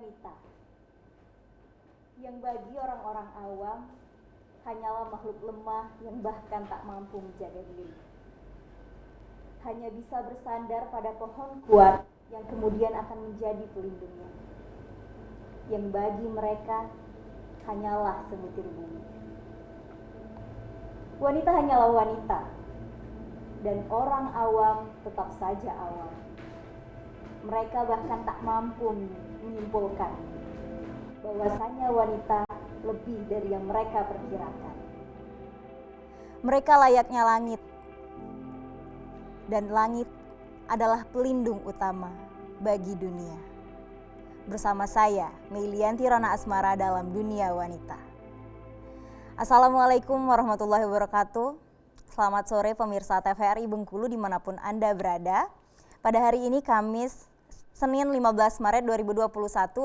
wanita yang bagi orang-orang awam hanyalah makhluk lemah yang bahkan tak mampu menjaga diri. Hanya bisa bersandar pada pohon kuat yang kemudian akan menjadi pelindungnya. Yang bagi mereka hanyalah sebutir bumi. Wanita hanyalah wanita, dan orang awam tetap saja awam. Mereka bahkan tak mampu menyimpulkan bahwasanya wanita lebih dari yang mereka perkirakan. Mereka layaknya langit, dan langit adalah pelindung utama bagi dunia. Bersama saya, Meilianti Rona Asmara dalam Dunia Wanita. Assalamualaikum warahmatullahi wabarakatuh. Selamat sore pemirsa TVRI Bengkulu dimanapun Anda berada. Pada hari ini Kamis, Senin 15 Maret 2021,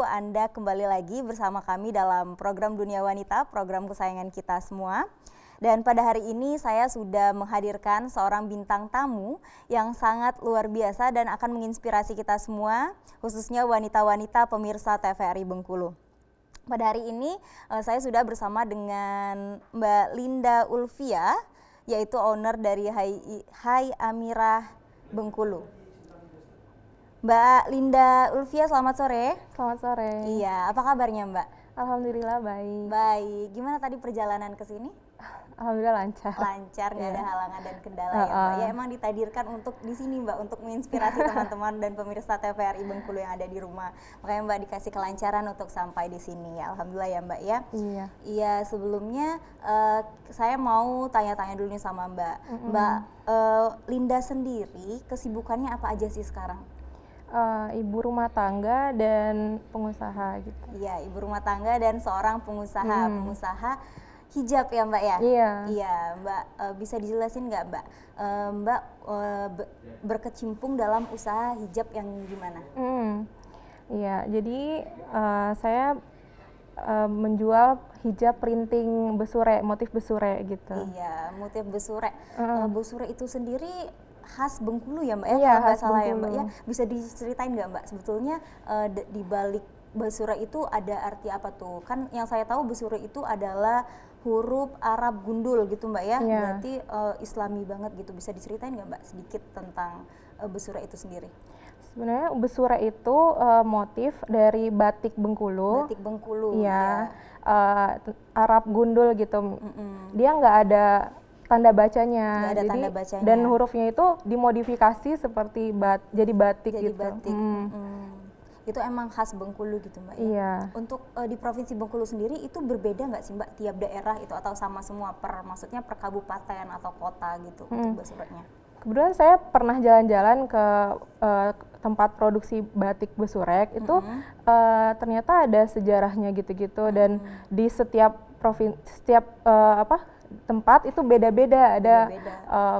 Anda kembali lagi bersama kami dalam program Dunia Wanita, program kesayangan kita semua. Dan pada hari ini saya sudah menghadirkan seorang bintang tamu yang sangat luar biasa dan akan menginspirasi kita semua, khususnya wanita-wanita pemirsa TVRI Bengkulu. Pada hari ini saya sudah bersama dengan Mbak Linda Ulfia, yaitu owner dari Hai Amirah Bengkulu. Mbak Linda Ulfia, selamat sore. Selamat sore. Iya, apa kabarnya Mbak? Alhamdulillah baik. Baik, gimana tadi perjalanan ke sini? Alhamdulillah lancar. Lancar, nggak ada halangan dan kendala ya Mbak. Ya emang ditadirkan untuk di sini Mbak, untuk menginspirasi teman-teman dan pemirsa TVRI Bengkulu yang ada di rumah. Makanya Mbak dikasih kelancaran untuk sampai di sini ya. Alhamdulillah ya Mbak ya. Iya. Iya, sebelumnya saya mau tanya-tanya dulu nih sama Mbak. Mbak Linda sendiri kesibukannya apa aja sih sekarang? Ibu rumah tangga dan pengusaha gitu. Iya, ibu rumah tangga dan seorang pengusaha, pengusaha hijab ya Mbak ya? Iya. Iya, Mbak bisa dijelasin nggak Mbak? Mbak berkecimpung dalam usaha hijab yang gimana? Iya, jadi saya menjual hijab printing besure, motif besure gitu. Iya, motif besure. Besure itu sendiri khas Bengkulu ya Mbak ya? Iya, Kalau nggak khas salah ya Bengkulu. Mbak ya? Bisa diceritain nggak Mbak? Sebetulnya di balik besure itu ada arti apa tuh? Kan yang saya tahu besure itu adalah huruf Arab gundul gitu Mbak ya? Iya. Berarti Islami banget gitu. Bisa diceritain nggak Mbak sedikit tentang besure itu sendiri? Sebenarnya besure itu motif dari batik Bengkulu. Batik Bengkulu. Iya. Arab gundul gitu. Dia nggak ada tanda bacanya. Nggak ada tanda bacanya. Dan hurufnya itu dimodifikasi seperti jadi batik Jadi gitu. batik. Itu emang khas Bengkulu gitu Mbak ya? Iya. Untuk di Provinsi Bengkulu sendiri itu berbeda nggak sih Mbak tiap daerah itu atau sama semua maksudnya per kabupaten atau kota gitu untuk besurenya? Kebetulan saya pernah jalan-jalan ke tempat produksi batik besurek itu ternyata ada sejarahnya gitu-gitu dan di setiap tempat itu beda-beda, ada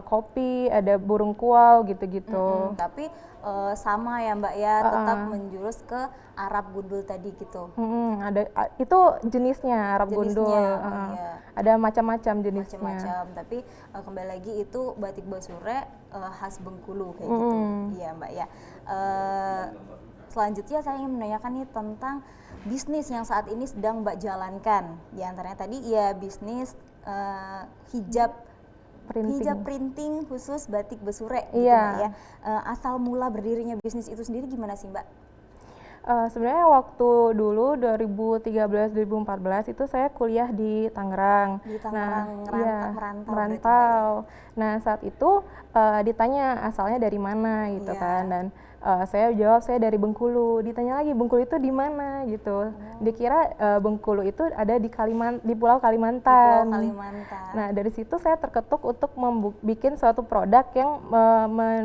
kopi, ada burung kual gitu-gitu. Tapi sama ya Mbak ya, tetap menjurus ke Arab gundul tadi gitu. Ada itu jenisnya Arab gundul. Iya. Ada macam-macam jenisnya. Macam-macam, tapi kembali lagi itu batik besure khas Bengkulu kayak gitu. Iya Mbak ya. Selanjutnya saya ingin menanyakan nih tentang bisnis yang saat ini sedang Mbak jalankan. Di antaranya tadi ya bisnis hijab printing khusus batik besure gitu Mbak ya. Asal mula berdirinya bisnis itu sendiri gimana sih Mbak? Sebenarnya waktu dulu 2013-2014 itu saya kuliah di Tangerang. Di Tangerang, merantau. Nah saat itu ditanya asalnya dari mana gitu kan, dan saya jawab saya dari Bengkulu. Ditanya lagi Bengkulu itu di mana gitu. Dikira Bengkulu itu ada di Pulau Kalimantan. Di Pulau Kalimantan. Nah dari situ saya terketuk untuk bikin suatu produk yang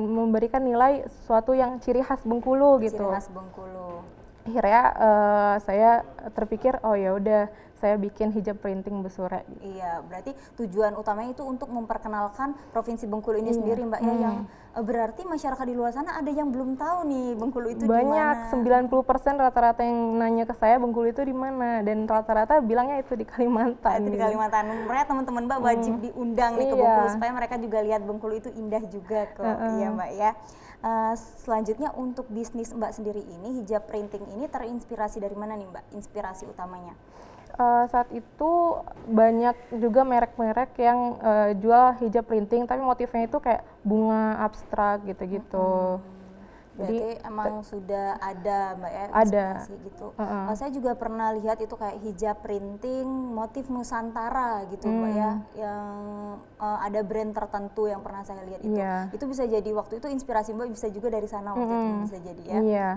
memberikan nilai suatu yang ciri khas Bengkulu gitu. Ciri khas Bengkulu. Akhirnya saya terpikir oh ya udah saya bikin hijab printing Besure. Iya, berarti tujuan utamanya itu untuk memperkenalkan Provinsi Bengkulu ini Iya. sendiri, Mbak, ya, yang berarti masyarakat di luar sana ada yang belum tahu nih Bengkulu itu di Banyak, mana. 90% rata-rata yang nanya ke saya Bengkulu itu di mana, dan rata-rata bilangnya itu di Kalimantan. Itu di gitu. Kalimantan. Mereka teman-teman Mbak wajib diundang nih ke Iya. Bengkulu supaya mereka juga lihat Bengkulu itu indah juga kok. Iya, Mbak ya. Selanjutnya untuk bisnis Mbak sendiri ini, hijab printing ini terinspirasi dari mana nih, Mbak? Inspirasi utamanya? Saat itu banyak juga merek-merek yang jual hijab printing, tapi motifnya itu kayak bunga abstrak gitu-gitu. Berarti emang sudah ada Mbak ya Ada. inspirasi gitu. Saya juga pernah lihat itu kayak hijab printing motif Nusantara gitu Mbak ya, yang ada brand tertentu yang pernah saya lihat itu. Iya. Itu bisa jadi waktu itu inspirasi Mbak bisa juga dari sana waktu itu bisa jadi ya. Iya.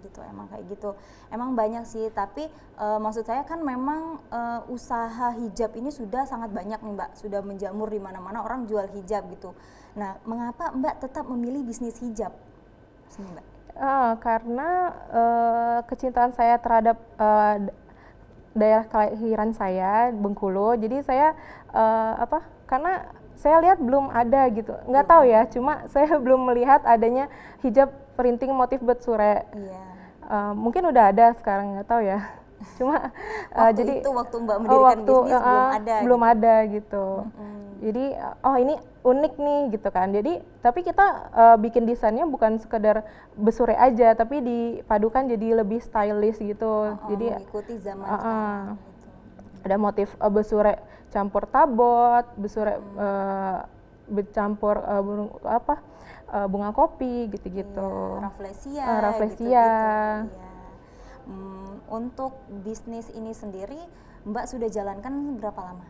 Gitu emang kayak gitu. Emang banyak sih, tapi maksud saya kan memang usaha hijab ini sudah sangat banyak nih Mbak, sudah menjamur di mana-mana orang jual hijab gitu. Nah, mengapa Mbak tetap memilih bisnis hijab? Mbak. Karena kecintaan saya terhadap daerah kelahiran saya Bengkulu, jadi saya karena saya lihat belum ada gitu, nggak tahu ya, cuma saya belum melihat adanya hijab printing motif Besure. Iya. Mungkin udah ada sekarang, nggak tahu ya. Cuma jadi waktu Mbak mendirikan bisnis belum ada gitu. Jadi ini unik nih gitu kan. Jadi tapi kita bikin desainnya bukan sekedar Besure aja, tapi dipadukan jadi lebih stylish gitu. Jadi mengikuti zaman sekarang gitu. Ada motif Besure campur tabot, Besure bercampur bunga kopi gitu-gitu. Rafflesia. Rafflesia. Gitu-gitu. Iya. Untuk bisnis ini sendiri Mbak sudah jalankan berapa lama?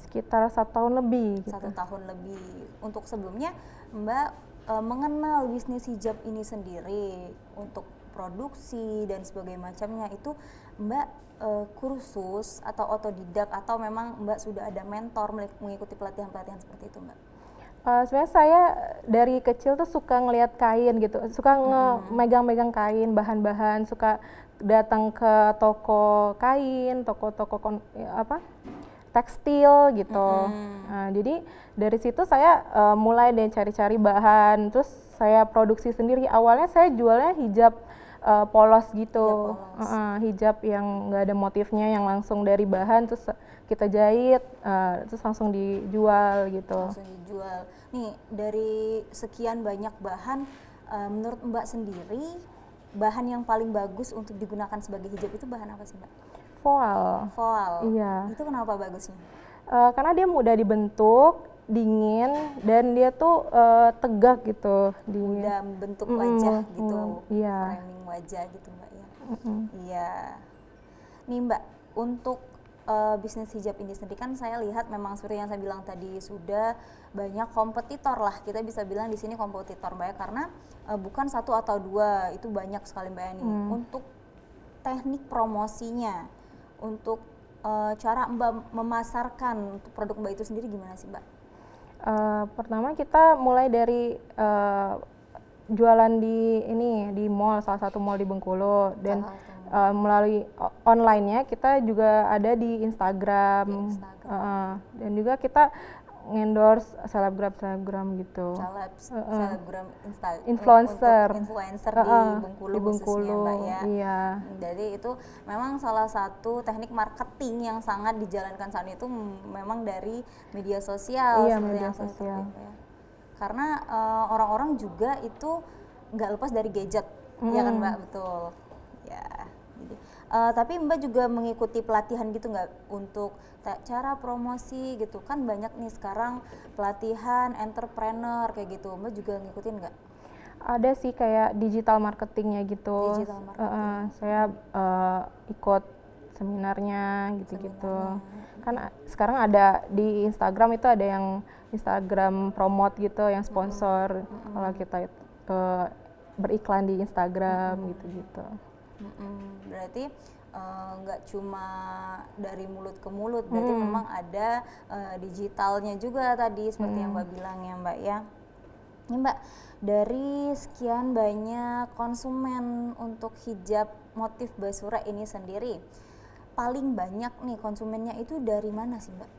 Sekitar 1 tahun lebih. 1 tahun lebih. Untuk sebelumnya Mbak mengenal bisnis hijab ini sendiri untuk produksi dan sebagainya macamnya itu Mbak kursus atau otodidak atau memang Mbak sudah ada mentor mengikuti pelatihan-pelatihan seperti itu Mbak? Sebenarnya saya dari kecil tuh suka ngelihat kain gitu, suka megang-megang kain, bahan-bahan, suka datang ke toko kain, toko-toko tekstil gitu. Jadi dari situ saya mulai deh cari-cari bahan, terus saya produksi sendiri. Awalnya saya jualnya hijab polos gitu, hijab yang nggak ada motifnya, yang langsung dari bahan terus kita jahit, terus langsung dijual gitu. Langsung dijual. Nih dari sekian banyak bahan, menurut Mbak sendiri bahan yang paling bagus untuk digunakan sebagai hijab itu bahan apa sih Mbak? Voal. Voal. Iya. Itu kenapa bagusnya? Karena dia mudah dibentuk, dingin, dan dia tuh tegak gitu. Mudah membentuk wajah gitu, iya. framing wajah gitu Mbak ya. Iya. Nih Mbak, untuk bisnis hijab ini sendiri kan saya lihat memang seperti yang saya bilang tadi sudah banyak kompetitor lah, kita bisa bilang di sini kompetitor Mbak ya, karena bukan 1 atau 2, itu banyak sekali Mbak ya nih. Untuk teknik promosinya, untuk cara Mbak memasarkan untuk produk Mbak itu sendiri gimana sih Mbak? Pertama kita mulai dari jualan di mall, salah satu mall di Bengkulu, dan melalui online-nya kita juga ada di Instagram. Dan juga kita endorse selebgram gitu. Selebgram influencer di Bengkulu khususnya Mbak ya. Iya. Jadi itu memang salah satu teknik marketing yang sangat dijalankan saat itu memang dari media sosial. Iya, media sosial. Ya. Karena orang-orang juga itu nggak lepas dari gadget, ya kan Mbak, betul. Ya. Jadi, tapi Mbak juga mengikuti pelatihan gitu nggak untuk cara promosi gitu, kan banyak nih sekarang pelatihan entrepreneur kayak gitu, Mbak juga ngikutin nggak? Ada sih kayak digital marketingnya gitu. Digital marketing. Saya ikut seminarnya gitu-gitu. Kan sekarang ada di Instagram itu ada yang Instagram promote gitu, yang sponsor kalau kita beriklan di Instagram gitu-gitu. Berarti nggak cuma dari mulut ke mulut, berarti memang ada digitalnya juga tadi seperti yang Mbak bilang ya Mbak ya. Ini Mbak, dari sekian banyak konsumen untuk hijab motif Besure ini sendiri, paling banyak nih konsumennya itu dari mana sih Mbak?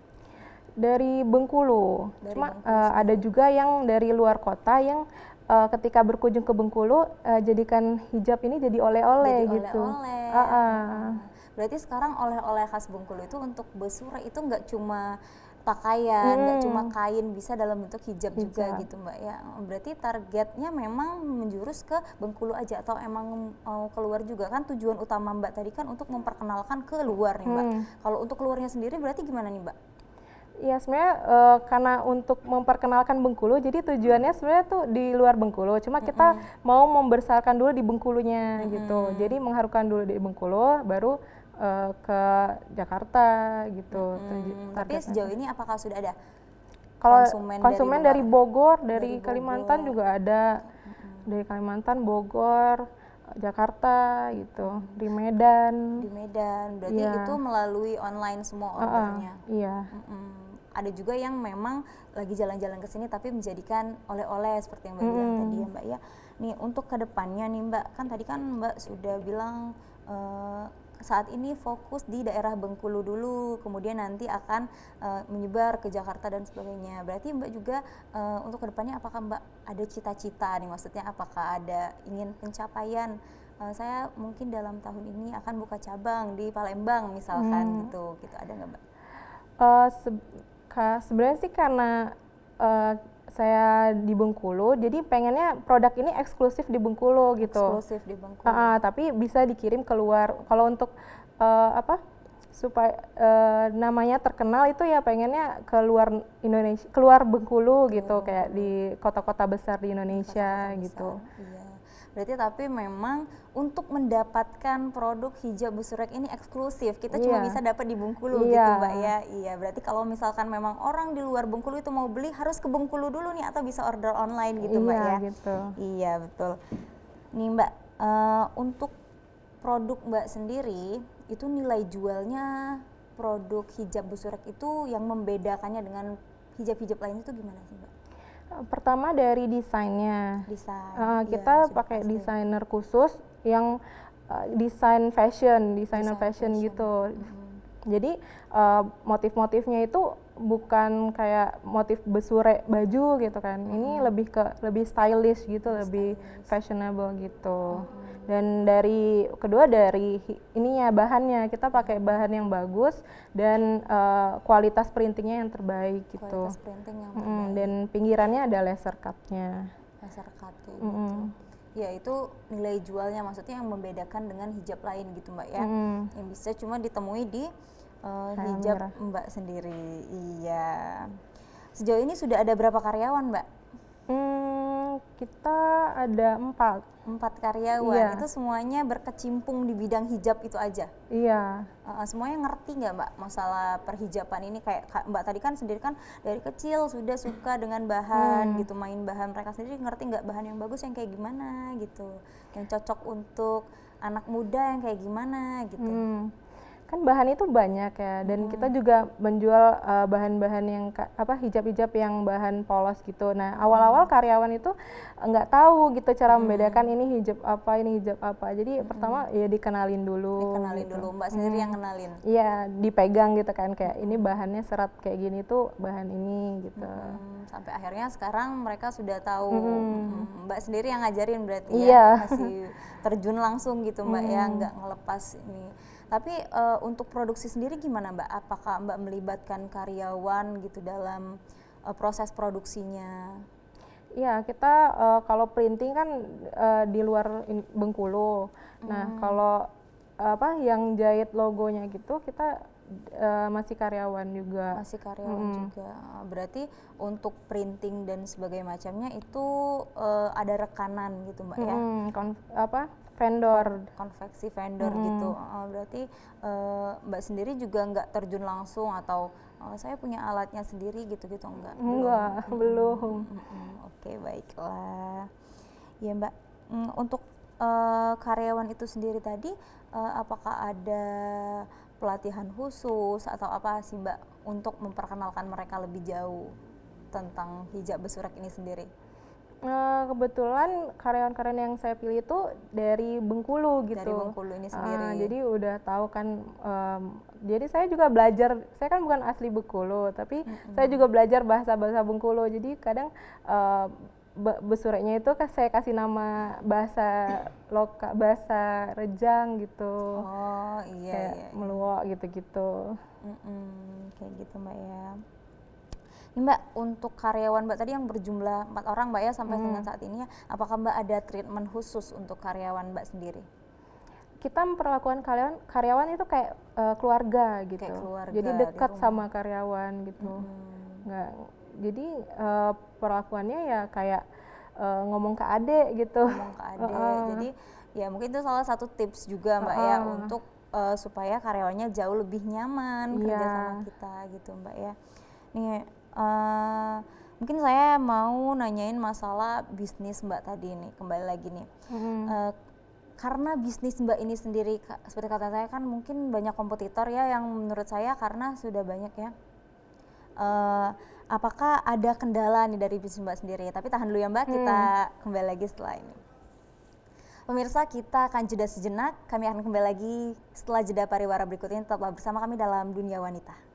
Dari Bengkulu. Dari Cuma Bengkulu ada juga yang dari luar kota yang ketika berkunjung ke Bengkulu jadikan hijab ini jadi oleh-oleh Jadi gitu. oleh-oleh. Berarti sekarang oleh-oleh khas Bengkulu itu untuk Besurek itu nggak cuma pakaian, nggak cuma kain, bisa dalam bentuk hijab juga gitu Mbak ya. Berarti targetnya memang menjurus ke Bengkulu aja atau emang mau keluar juga? Kan tujuan utama Mbak tadi kan untuk memperkenalkan ke luar nih Mbak. Kalau untuk keluarnya sendiri berarti gimana nih Mbak? Iya sebenarnya karena untuk memperkenalkan Bengkulu, jadi tujuannya sebenarnya tuh di luar Bengkulu. Cuma kita mau membesarkan dulu di Bengkulunya gitu. Jadi mengharukan dulu di Bengkulu, baru ke Jakarta gitu. Tapi sejauh ini apakah sudah ada Kalau konsumen dari Bogor, Dari dari Kalimantan Bogor. juga ada. Dari Kalimantan, Bogor, Jakarta gitu, di Medan. di Medan? Berarti Iya. itu melalui online semua ordernya? Iya. Ada juga yang memang lagi jalan-jalan ke sini tapi menjadikan oleh-oleh seperti yang Mbak bilang tadi ya Mbak ya. Nih untuk kedepannya nih Mbak, kan tadi kan Mbak sudah bilang saat ini fokus di daerah Bengkulu dulu, kemudian nanti akan menyebar ke Jakarta dan sebagainya. Berarti Mbak juga untuk kedepannya apakah Mbak ada cita-cita nih, maksudnya apakah ada ingin pencapaian? Saya mungkin dalam tahun ini akan buka cabang di Palembang misalkan gitu ada nggak Mbak? Sebenarnya sih karena saya di Bengkulu, jadi pengennya produk ini eksklusif di Bengkulu gitu. Eksklusif di Bengkulu. Tapi bisa dikirim keluar. Kalau untuk supaya namanya terkenal itu ya pengennya keluar Indonesia, keluar Bengkulu gitu, kayak di kota-kota besar di Indonesia gitu. Iya. Berarti tapi memang untuk mendapatkan produk hijab Besurek ini eksklusif, kita cuma bisa dapat di Bengkulu gitu Mbak ya. Iya, berarti kalau misalkan memang orang di luar Bengkulu itu mau beli harus ke Bengkulu dulu nih atau bisa order online gitu Mbak ya. Gitu. Iya betul. Nih Mbak, untuk produk Mbak sendiri itu nilai jualnya produk hijab Besurek itu yang membedakannya dengan hijab-hijab lain itu gimana sih Mbak? Pertama dari desainnya. Iya, Kita pakai desainer khusus yang desainer fashion gitu. Jadi motif-motifnya itu bukan kayak motif Besurek baju gitu kan. Ini lebih stylish gitu, lebih fashionable gitu. Dan kedua dari ininya bahannya, kita pakai bahan yang bagus dan kualitas printingnya yang terbaik gitu. Kualitas printing yang terbaik. Dan pinggirannya ada laser cut-nya. Laser cut kayak gitu. Ya itu nilai jualnya, maksudnya yang membedakan dengan hijab lain gitu Mbak ya. Yang bisa cuma ditemui di hijab Mbak sendiri. Iya. Sejauh ini sudah ada berapa karyawan Mbak? Kita ada 4 karyawan. Itu semuanya berkecimpung di bidang hijab itu aja? Iya. Semuanya ngerti nggak Mbak masalah perhijaban ini? Kayak Mbak tadi kan sendiri kan dari kecil sudah suka dengan bahan gitu, main bahan. Mereka sendiri ngerti nggak bahan yang bagus yang kayak gimana gitu, yang cocok untuk anak muda yang kayak gimana gitu? Kan bahan itu banyak ya, dan kita juga menjual bahan-bahan yang hijab-hijab yang bahan polos gitu. Nah awal-awal karyawan itu nggak tahu gitu cara membedakan ini hijab apa. Jadi pertama ya dikenalin dulu. Mbak sendiri yang kenalin? Iya, dipegang gitu kan, kayak ini bahannya serat kayak gini tuh bahan ini gitu. Sampai akhirnya sekarang mereka sudah tahu. Mbak sendiri yang ngajarin berarti ya? Masih terjun langsung gitu Mbak ya, nggak ngelepas ini. Tapi untuk produksi sendiri gimana Mbak? Apakah Mbak melibatkan karyawan gitu dalam proses produksinya? Iya, kita kalau printing kan di luar Bengkulu. Nah, kalau yang jahit logonya gitu kita masih karyawan juga. Masih karyawan juga. Berarti untuk printing dan sebagainya macamnya itu ada rekanan gitu Mbak ya? Vendor, konveksi vendor gitu. Berarti Mbak sendiri juga nggak terjun langsung atau saya punya alatnya sendiri gitu-gitu enggak? Belum. Oke, baiklah. Ya Mbak, untuk karyawan itu sendiri tadi apakah ada pelatihan khusus atau apa sih Mbak untuk memperkenalkan mereka lebih jauh tentang hijab Besurek ini sendiri? Kebetulan karyawan-karyawan yang saya pilih itu dari Bengkulu gitu. Dari Bengkulu ini sendiri. Jadi udah tahu kan, jadi saya juga belajar, saya kan bukan asli Bengkulu, tapi saya juga belajar bahasa-bahasa Bengkulu. Jadi kadang besureknya itu saya kasih nama bahasa lokal, bahasa Rejang gitu. Oh iya, Kayak Meluok gitu-gitu. Kayak gitu Mbak ya. Ini Mbak, untuk karyawan Mbak tadi yang berjumlah 4 orang Mbak ya sampai dengan saat ini ya, apakah Mbak ada treatment khusus untuk karyawan Mbak sendiri? Kita memperlakukan karyawan itu kayak keluarga gitu. Kayak keluarga, jadi di dekat rumah. sama karyawan gitu. Nggak, jadi perlakuannya ya kayak ngomong ke adek gitu. Ngomong ke adek. Jadi ya mungkin itu salah satu tips juga Mbak ya untuk supaya karyawannya jauh lebih nyaman kerja sama kita gitu Mbak ya. Nih mungkin saya mau nanyain masalah bisnis Mbak tadi nih, kembali lagi nih. Karena bisnis Mbak ini sendiri, seperti kata saya kan mungkin banyak kompetitor ya, yang menurut saya karena sudah banyak ya. Apakah ada kendala nih dari bisnis Mbak sendiri? Tapi tahan dulu ya Mbak, kita kembali lagi setelah ini. Pemirsa, kita akan jeda sejenak, kami akan kembali lagi setelah jeda pariwara berikut ini. Tetaplah bersama kami dalam Dunia Wanita.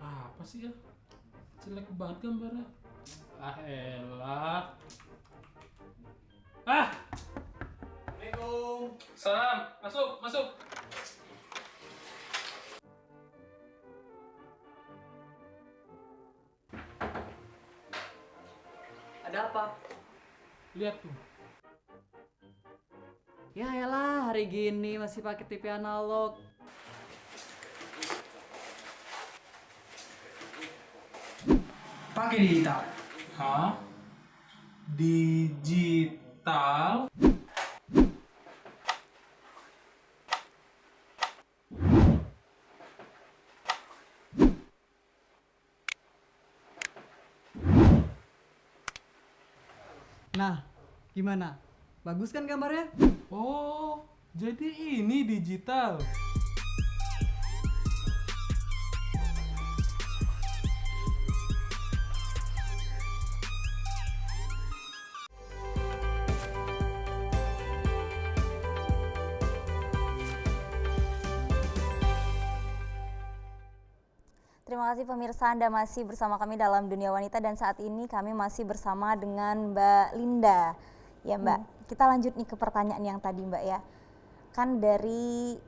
Apa sih ya? Jelek banget gambarnya. Ah elah. Assalamualaikum. Salam. Masuk. Ada apa? Lihat tuh. Ya elah, hari gini masih pakai TV analog. Pakai digital. Hah? Digital? Nah, gimana? Bagus kan gambarnya? Oh, jadi ini digital. Terima kasih pemirsa, Anda masih bersama kami dalam Dunia Wanita dan saat ini kami masih bersama dengan Mbak Linda. Ya Mbak, kita lanjut nih ke pertanyaan yang tadi Mbak ya. Kan dari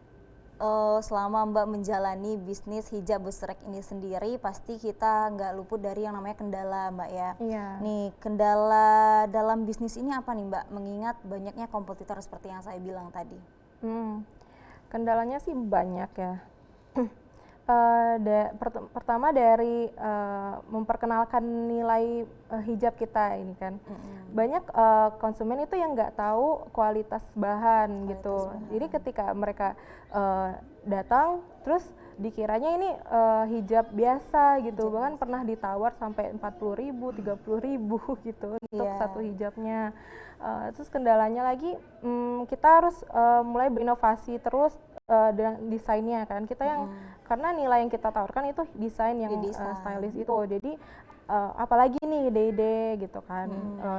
selama Mbak menjalani bisnis hijab busrek ini sendiri, pasti kita nggak luput dari yang namanya kendala Mbak ya. Iya. Nih, kendala dalam bisnis ini apa nih Mbak? Mengingat banyaknya kompetitor seperti yang saya bilang tadi. Kendalanya sih banyak ya. Pertama dari memperkenalkan nilai hijab kita ini kan. Banyak konsumen itu yang nggak tahu kualitas bahan gitu. Jadi ketika mereka datang terus dikiranya ini hijab biasa gitu. Bahkan pernah ditawar sampai 40.000, 30.000 gitu untuk satu hijabnya. Terus kendalanya lagi kita harus mulai berinovasi terus dengan desainnya kan. Kita yang karena nilai yang kita tawarkan itu desain yang stylish itu. Jadi apalagi nih ide-ide gitu kan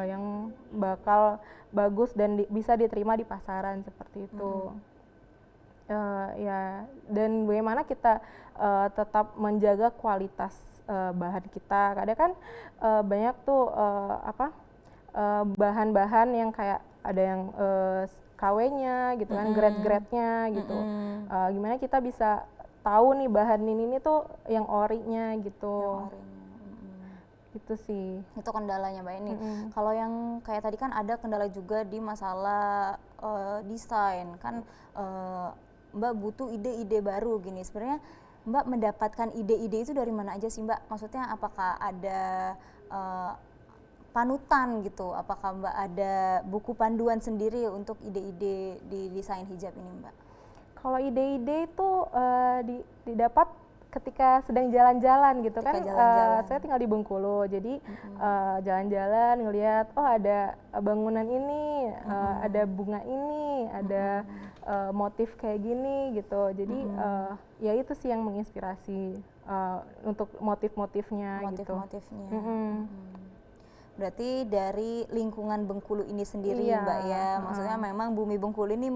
yang bakal bagus dan bisa diterima di pasaran seperti itu. Ya, dan bagaimana kita tetap menjaga kualitas bahan kita. Kadang kan banyak tuh bahan-bahan yang kayak ada yang KW-nya gitu kan, grade-grade-nya gitu. Gimana kita bisa tahu nih bahan ini tuh yang ori-nya gitu. Itu sih. Itu kendalanya Mbak ini. Kalau yang kayak tadi kan ada kendala juga di masalah desain kan, Mbak butuh ide-ide baru gini. Sebenarnya Mbak mendapatkan ide-ide itu dari mana aja sih Mbak? Maksudnya apakah ada panutan gitu? Apakah Mbak ada buku panduan sendiri untuk ide-ide di desain hijab ini Mbak? Kalau ide-ide itu didapat ketika sedang jalan-jalan gitu kan. Saya tinggal di Bengkulu, jadi jalan-jalan ngelihat, oh ada bangunan ini, ada bunga ini, ada motif kayak gini gitu. Jadi ya itu sih yang menginspirasi untuk motif-motifnya gitu. Motif-motifnya. Berarti dari lingkungan Bengkulu ini sendiri Mbak ya, maksudnya memang Bumi Bengkulu ini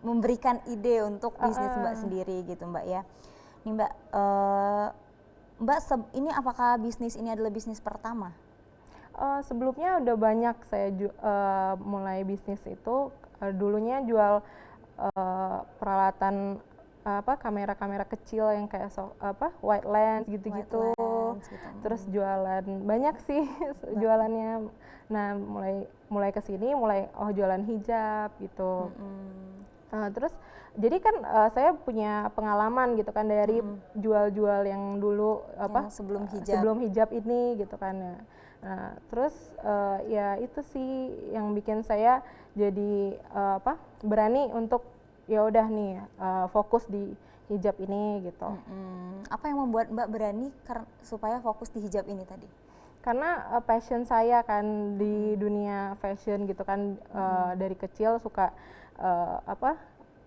memberikan ide untuk bisnis Mbak sendiri gitu Mbak ya. Nih Mbak, ini apakah bisnis ini adalah bisnis pertama? Sebelumnya udah banyak saya mulai bisnis itu. Dulunya jual peralatan kamera-kamera kecil yang kayak white lens gitu-gitu. Terus jualan banyak sih jualannya. Nah mulai kesini jualan hijab gitu. Terus jadi kan saya punya pengalaman gitu kan dari jual-jual yang dulu yang sebelum hijab ini gitu kan. Nah terus ya itu sih yang bikin saya jadi berani untuk ya udah nih fokus di hijab ini gitu. Apa yang membuat Mbak berani supaya fokus di hijab ini tadi? Karena passion saya kan di dunia fashion gitu kan. Dari kecil suka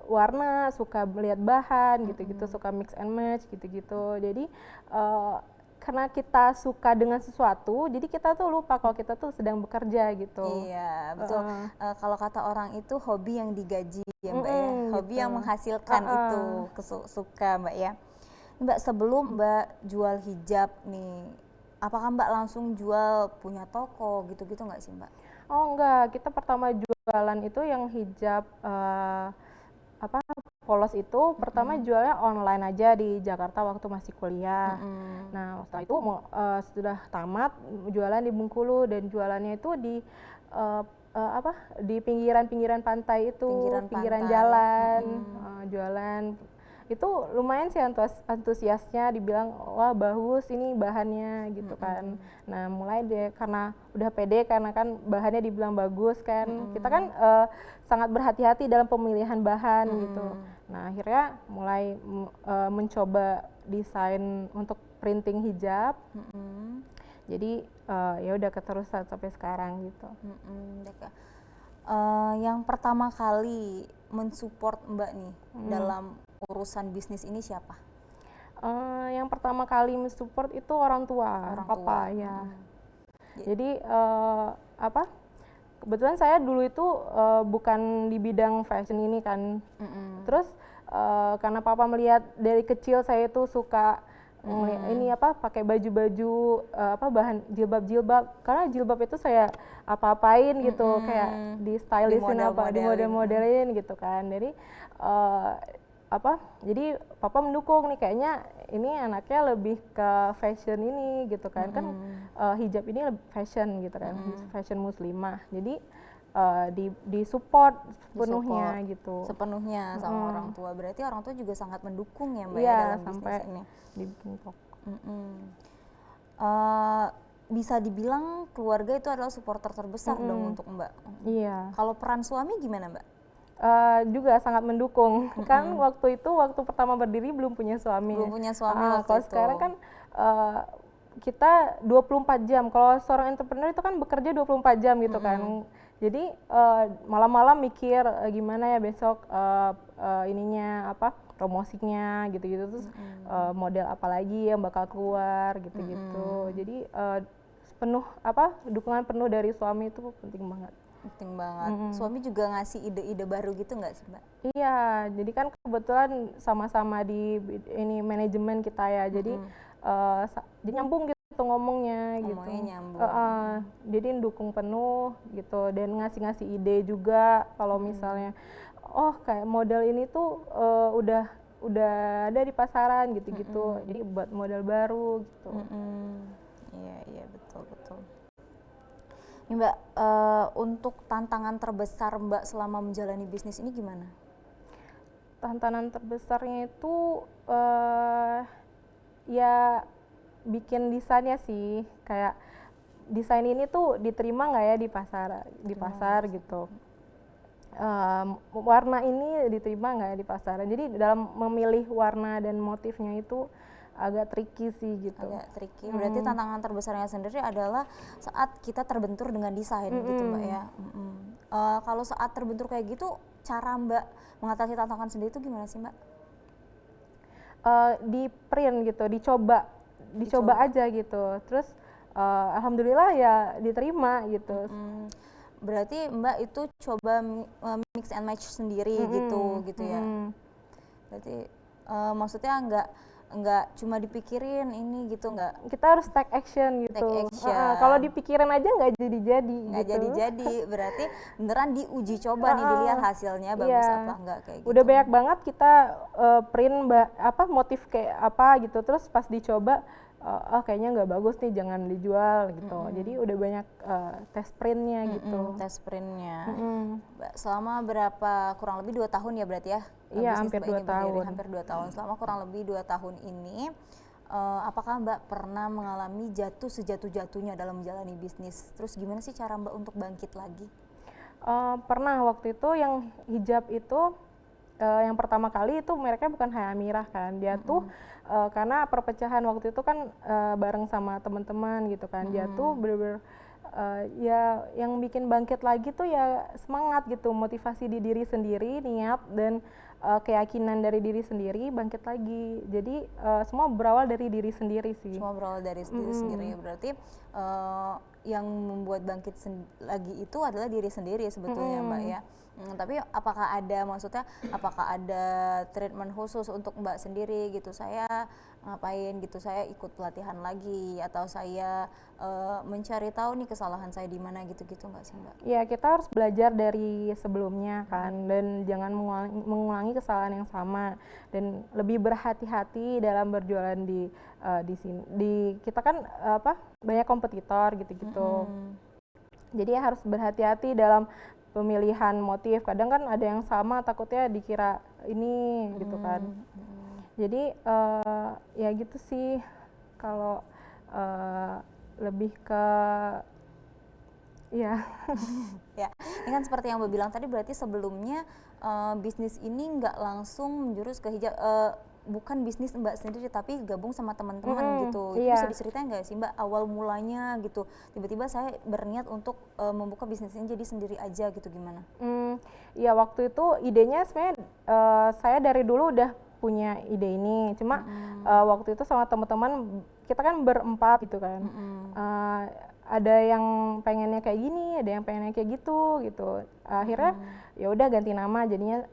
warna, suka melihat bahan gitu-gitu, suka mix and match gitu-gitu. Jadi karena kita suka dengan sesuatu, jadi kita tuh lupa kalau kita tuh sedang bekerja gitu. Iya betul. Kalau kata orang itu hobi yang digaji ya Mbak ya, hobi yang menghasilkan itu suka Mbak ya. Mbak sebelum Mbak jual hijab nih, apakah Mbak langsung jual punya toko gitu-gitu nggak sih Mbak? Oh enggak, kita pertama jualan itu yang hijab polos itu pertama jualnya online aja di Jakarta waktu masih kuliah. Nah setelah itu sudah tamat jualan di Bengkulu, dan jualannya itu di di pinggiran pantai itu, pinggiran jalan. Jualan itu lumayan sih antusiasnya, dibilang wah bagus ini bahannya gitu kan. Nah mulai deh karena udah pede karena kan bahannya dibilang bagus kan, kita kan sangat berhati-hati dalam pemilihan bahan gitu. Nah akhirnya mulai mencoba desain untuk printing hijab. Jadi ya udah keterusan sampai sekarang gitu. Yang pertama kali mensupport Mbak nih dalam urusan bisnis ini siapa? Yang pertama kali mensupport itu orang tua, papa ya. Jadi kebetulan saya dulu itu bukan di bidang fashion ini kan. Terus karena papa melihat dari kecil saya itu suka ini pakai baju-baju bahan jilbab, karena jilbab itu saya apa-apain gitu, kayak di stylistin di model-modelin gitu kan. Jadi jadi papa mendukung nih, kayaknya ini anaknya lebih ke fashion ini gitu kan. Kan hijab ini fashion gitu kan, fashion muslimah. Jadi di support sepenuhnya gitu. Sepenuhnya sama orang tua. Berarti orang tua juga sangat mendukung ya Mbak ya dalam sampai bisnis ini. Dibikin toko. Bisa dibilang keluarga itu adalah supporter terbesar dong untuk Mbak. Iya. Kalau peran suami gimana Mbak? Juga sangat mendukung. Kan waktu pertama berdiri belum punya suami. Belum punya suami waktu kalau itu. Sekarang kan kita 24 jam. Kalau seorang entrepreneur itu kan bekerja 24 jam gitu kan. Jadi malam-malam mikir gimana ya besok promosinya gitu-gitu, terus model apa lagi yang bakal keluar gitu-gitu. Jadi dukungan penuh dari suami itu penting banget. Penting banget. Suami juga ngasih ide-ide baru gitu nggak sih Mbak? Iya, jadi kan kebetulan sama-sama di ini manajemen kita ya, jadi jadi nyambung gitu ngomongnya gitu. Nyambung. Jadi dukung penuh gitu dan ngasih ide juga kalau misalnya, oh kayak model ini tuh udah ada di pasaran gitu-gitu, jadi buat model baru gitu. Iya betul. Nih Mbak, untuk tantangan terbesar Mbak selama menjalani bisnis ini gimana? Tantangan terbesarnya itu ya bikin desainnya sih, kayak desain ini tuh diterima nggak ya di pasar gitu. Warna ini diterima nggak ya di pasaran. Jadi dalam memilih warna dan motifnya itu agak tricky sih gitu. Agak tricky. Berarti tantangan terbesarnya sendiri adalah saat kita terbentur dengan desain gitu Mbak ya. Kalau saat terbentur kayak gitu, cara Mbak mengatasi tantangan sendiri itu gimana sih Mbak? Di print gitu, dicoba aja gitu. Terus alhamdulillah ya diterima gitu. Berarti Mbak itu coba mix and match sendiri gitu ya. Berarti maksudnya nggak cuma dipikirin ini gitu, nggak. Kita harus take action gitu. Kalau dipikirin aja nggak jadi. Nggak jadi. Berarti beneran diuji coba nih, dilihat hasilnya bagus apa enggak kayak gitu. Udah banyak banget kita print motif kayak apa gitu, terus pas dicoba kayaknya nggak bagus nih, jangan dijual gitu. Jadi udah banyak tes printnya gitu. Tes printnya. Selama berapa, kurang lebih 2 tahun ya berarti ya? Iya, hampir 2 tahun. Hampir 2 tahun. Selama kurang lebih 2 tahun ini, apakah Mbak pernah mengalami jatuh sejatuh-jatuhnya dalam menjalani bisnis? Terus gimana sih cara Mbak untuk bangkit lagi? Pernah, waktu itu yang hijab itu yang pertama kali itu mereknya bukan Hayya Amirah kan, dia tuh karena perpecahan waktu itu kan bareng sama teman-teman gitu kan, dia tuh bener-bener ya yang bikin bangkit lagi tuh ya semangat gitu, motivasi di diri sendiri, niat dan keyakinan dari diri sendiri, bangkit lagi. Jadi semua berawal dari diri sendiri sih. Semua berawal dari diri sendiri. Berarti yang membuat bangkit lagi itu adalah diri sendiri sebetulnya Mbak ya. Tapi apakah ada treatment khusus untuk Mbak sendiri gitu? Saya ngapain gitu? Saya ikut pelatihan lagi atau saya mencari tahu nih kesalahan saya di mana gitu-gitu nggak sih Mbak? Ya, kita harus belajar dari sebelumnya kan, dan jangan mengulangi kesalahan yang sama, dan lebih berhati-hati dalam berjualan di sini. Kita kan banyak kompetitor gitu-gitu. Jadi harus berhati-hati dalam pemilihan motif. Kadang kan ada yang sama, takutnya dikira ini gitu kan. Jadi ya gitu sih, kalau lebih ke ya. Ya, ini kan seperti yang Mbak bilang tadi, berarti sebelumnya bisnis ini nggak langsung menjurus ke hijab, bukan bisnis Mbak sendiri tapi gabung sama teman-teman gitu. Itu bisa diceritain nggak sih Mbak awal mulanya gitu? Tiba-tiba saya berniat untuk membuka bisnis ini jadi sendiri aja gitu, gimana? Ya waktu itu idenya sebenarnya saya dari dulu udah punya ide ini, cuma waktu itu sama teman-teman kita kan berempat gitu kan. Ada yang pengennya kayak gini, ada yang pengennya kayak gitu. Akhirnya ya udah ganti nama jadinya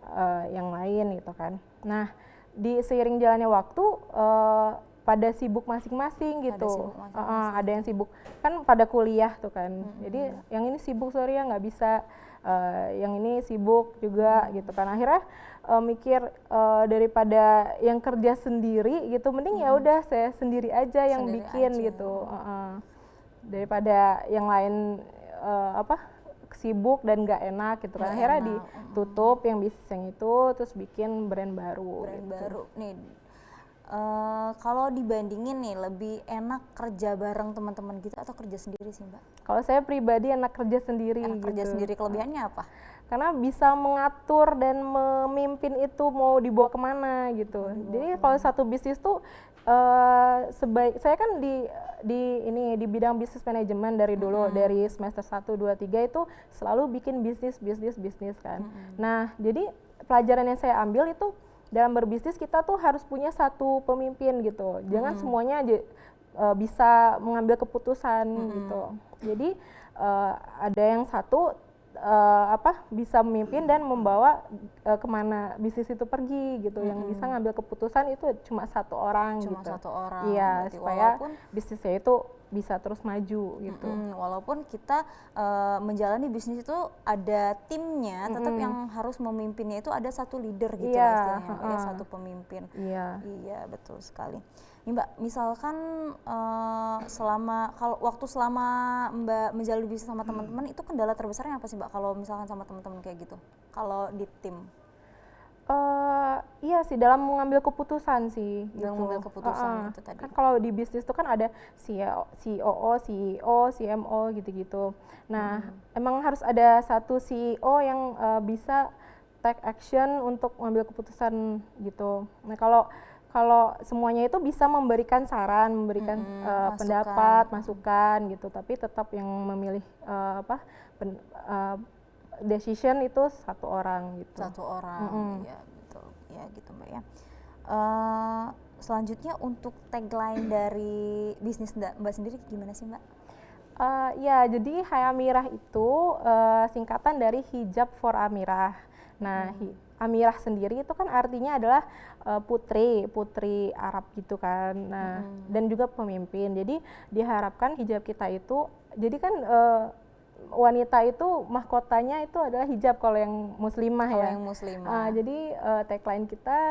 yang lain gitu kan. Nah, di seiring jalannya waktu pada sibuk masing-masing gitu. Ada yang sibuk kan pada kuliah tuh kan. Jadi yang ini sibuk, sorry ya nggak bisa. Yang ini sibuk juga gitu kan. Akhirnya mikir daripada yang kerja sendiri gitu, mending ya udah saya sendiri aja yang Sendiri bikin aja. gitu. Daripada yang lain sibuk dan nggak enak gitu kan. Akhirnya ditutup yang bisnis yang itu, terus bikin brand baru. Nih, kalau dibandingin nih, lebih enak kerja bareng teman-teman gitu atau kerja sendiri sih Mbak? Kalau saya pribadi enak kerja sendiri. Enak kerja sendiri, kelebihannya apa? Karena bisa mengatur dan memimpin itu mau dibawa kemana gitu. Jadi kalau satu bisnis tuh saya kan di bidang bisnis manajemen dari dulu, dari semester 1, 2, 3 itu selalu bikin bisnis kan. Nah, jadi pelajaran yang saya ambil itu dalam berbisnis kita tuh harus punya satu pemimpin gitu. Jangan semuanya aja bisa mengambil keputusan gitu. Jadi ada yang satu bisa memimpin dan membawa kemana bisnis itu pergi gitu. Yang bisa ngambil keputusan itu cuma satu orang Cuma gitu. satu orang. Iya, Berarti supaya walaupun bisnisnya itu bisa terus maju gitu. walaupun kita menjalani bisnis itu ada timnya, tetap yang harus memimpinnya itu ada satu leader gitu Iya, lah istilahnya, Mbak, ya, satu pemimpin. Iya. Iya, betul sekali. Nih Mbak, misalkan selama Mbak menjalani bisnis sama teman-teman, itu kendala terbesarnya apa sih Mbak kalau misalkan sama teman-teman kayak gitu? Kalau di tim? Iya sih, dalam mengambil keputusan sih. Dalam gitu. mengambil keputusan itu tadi. Kan kalau di bisnis itu kan ada COO, CEO, CMO gitu-gitu. Nah, emang harus ada satu CEO yang bisa take action untuk mengambil keputusan gitu. Nah, kalau semuanya itu bisa memberikan saran, memberikan pendapat, masukan gitu, tapi tetap yang memilih decision itu satu orang gitu. Satu orang, ya betul, ya gitu Mbak ya. Selanjutnya untuk tagline dari bisnis Mbak sendiri gimana sih Mbak? Ya, jadi Hai Amirah itu singkatan dari Hijab for Amirah. Nah, Amirah sendiri itu kan artinya adalah putri Arab gitu kan. Nah, dan juga pemimpin. Jadi diharapkan hijab kita itu, jadi kan wanita itu mahkotanya itu adalah hijab kalau yang muslimah Kalau ya. yang muslimah. Jadi tagline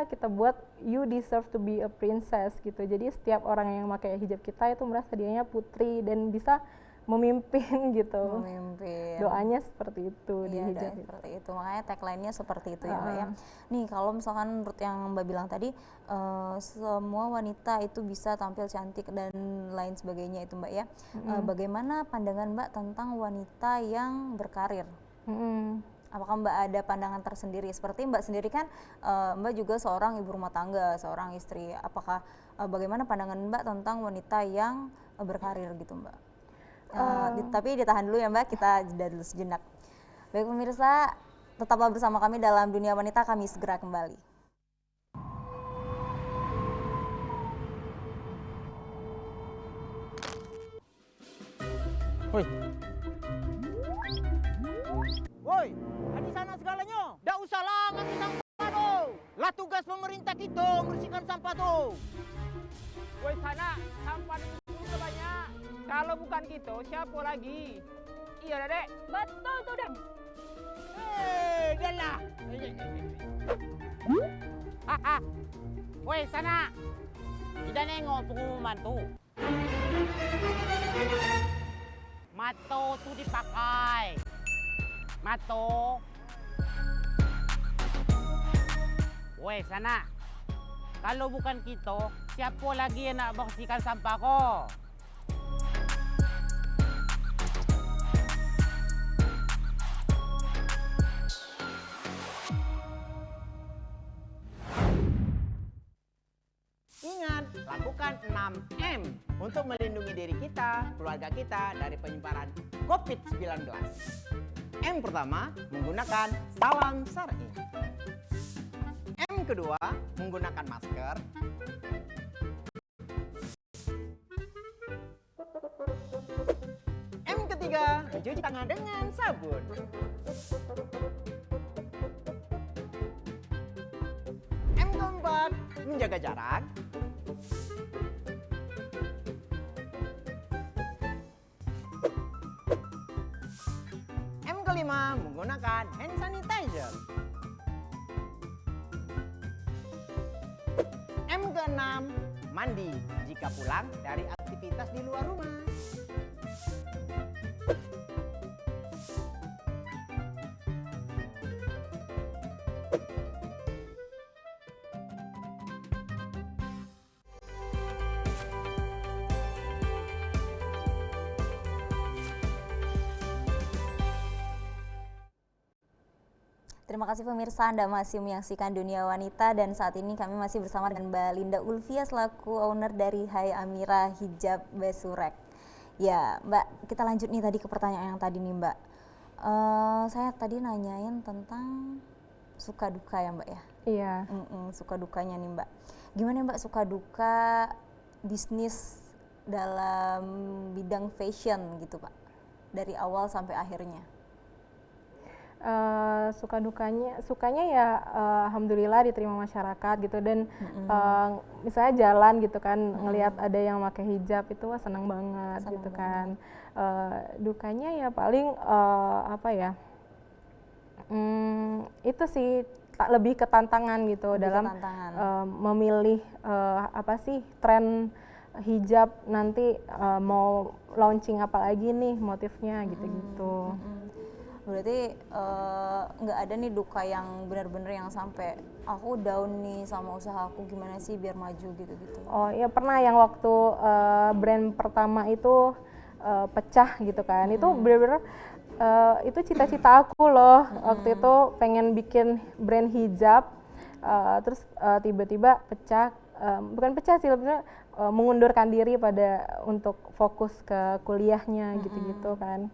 kita buat you deserve to be a princess gitu. Jadi setiap orang yang pakai hijab kita itu merasa dirinya putri dan bisa memimpin gitu. Memimpin. Doanya seperti itu di Iya, hijab dan itu. seperti itu. Makanya tagline-nya seperti itu ya Mbak ya. Nih kalau misalkan menurut yang Mbak bilang tadi, semua wanita itu bisa tampil cantik dan lain sebagainya itu Mbak ya. Bagaimana pandangan Mbak tentang wanita yang berkarir? Apakah Mbak ada pandangan tersendiri? Seperti Mbak sendiri kan, Mbak juga seorang ibu rumah tangga, seorang istri. Apakah bagaimana pandangan Mbak tentang wanita yang berkarir gitu Mbak? Tapi ditahan dulu ya Mbak, kita jeda dulu sejenak. Baik pemirsa, tetaplah bersama kami dalam Dunia Wanita, kami segera kembali. Woi. Woi, di sana segalanya. Nggak usah lah ngambil sampah tuh. Lah tugas pemerintah kita membersihkan sampah tuh. Woi sana, sampah di sini banyak. Kalau bukan kita, siapa lagi? Iya, Dek. Betul tuh, Dek. Dia lah. Woi sana. Kita nengok pengumuman tuh. Mato tuh dipakai. Mato. Woi sana. Kalau bukan kita, siapa lagi yang nak bersihkan sampah kok? Ingat, lakukan 6M untuk melindungi diri kita, keluarga kita dari penyebaran COVID-19. M pertama, menggunakan salam syar'i. M kedua, menggunakan masker. M ketiga, mencuci tangan dengan sabun. M keempat, menjaga jarak. M kelima, menggunakan hand sanitizer. M keenam, mandi jika pulang dari aktivitas di luar rumah. Terima kasih pemirsa, Anda masih menyaksikan Dunia Wanita dan saat ini kami masih bersama dengan Mbak Linda Ulfia selaku owner dari Hai Amirah Hijab Besurek. Ya Mbak, kita lanjut nih tadi ke pertanyaan yang tadi nih Mbak. Saya tadi nanyain tentang suka duka ya Mbak ya? Iya. Suka dukanya nih Mbak. Gimana Mbak suka duka bisnis dalam bidang fashion gitu Pak, dari awal sampai akhirnya? Suka dukanya, sukanya ya alhamdulillah diterima masyarakat gitu, dan misalnya jalan gitu kan ngelihat ada yang pakai hijab itu wah senang banget gitu kan. Dukanya ya paling apa ya, itu sih lebih ke tantangan gitu, dalam memilih apa sih tren hijab nanti, mau launching apa lagi nih motifnya gitu-gitu. Berarti nggak ada nih duka yang benar-benar yang sampai aku down nih sama usaha aku, gimana sih biar maju gitu-gitu? Oh ya, pernah yang waktu brand pertama itu pecah gitu kan, itu benar-benar itu cita-cita aku loh. Waktu itu pengen bikin brand hijab, terus tiba-tiba pecah, bukan pecah sih, lebih mengundurkan diri untuk fokus ke kuliahnya gitu-gitu kan.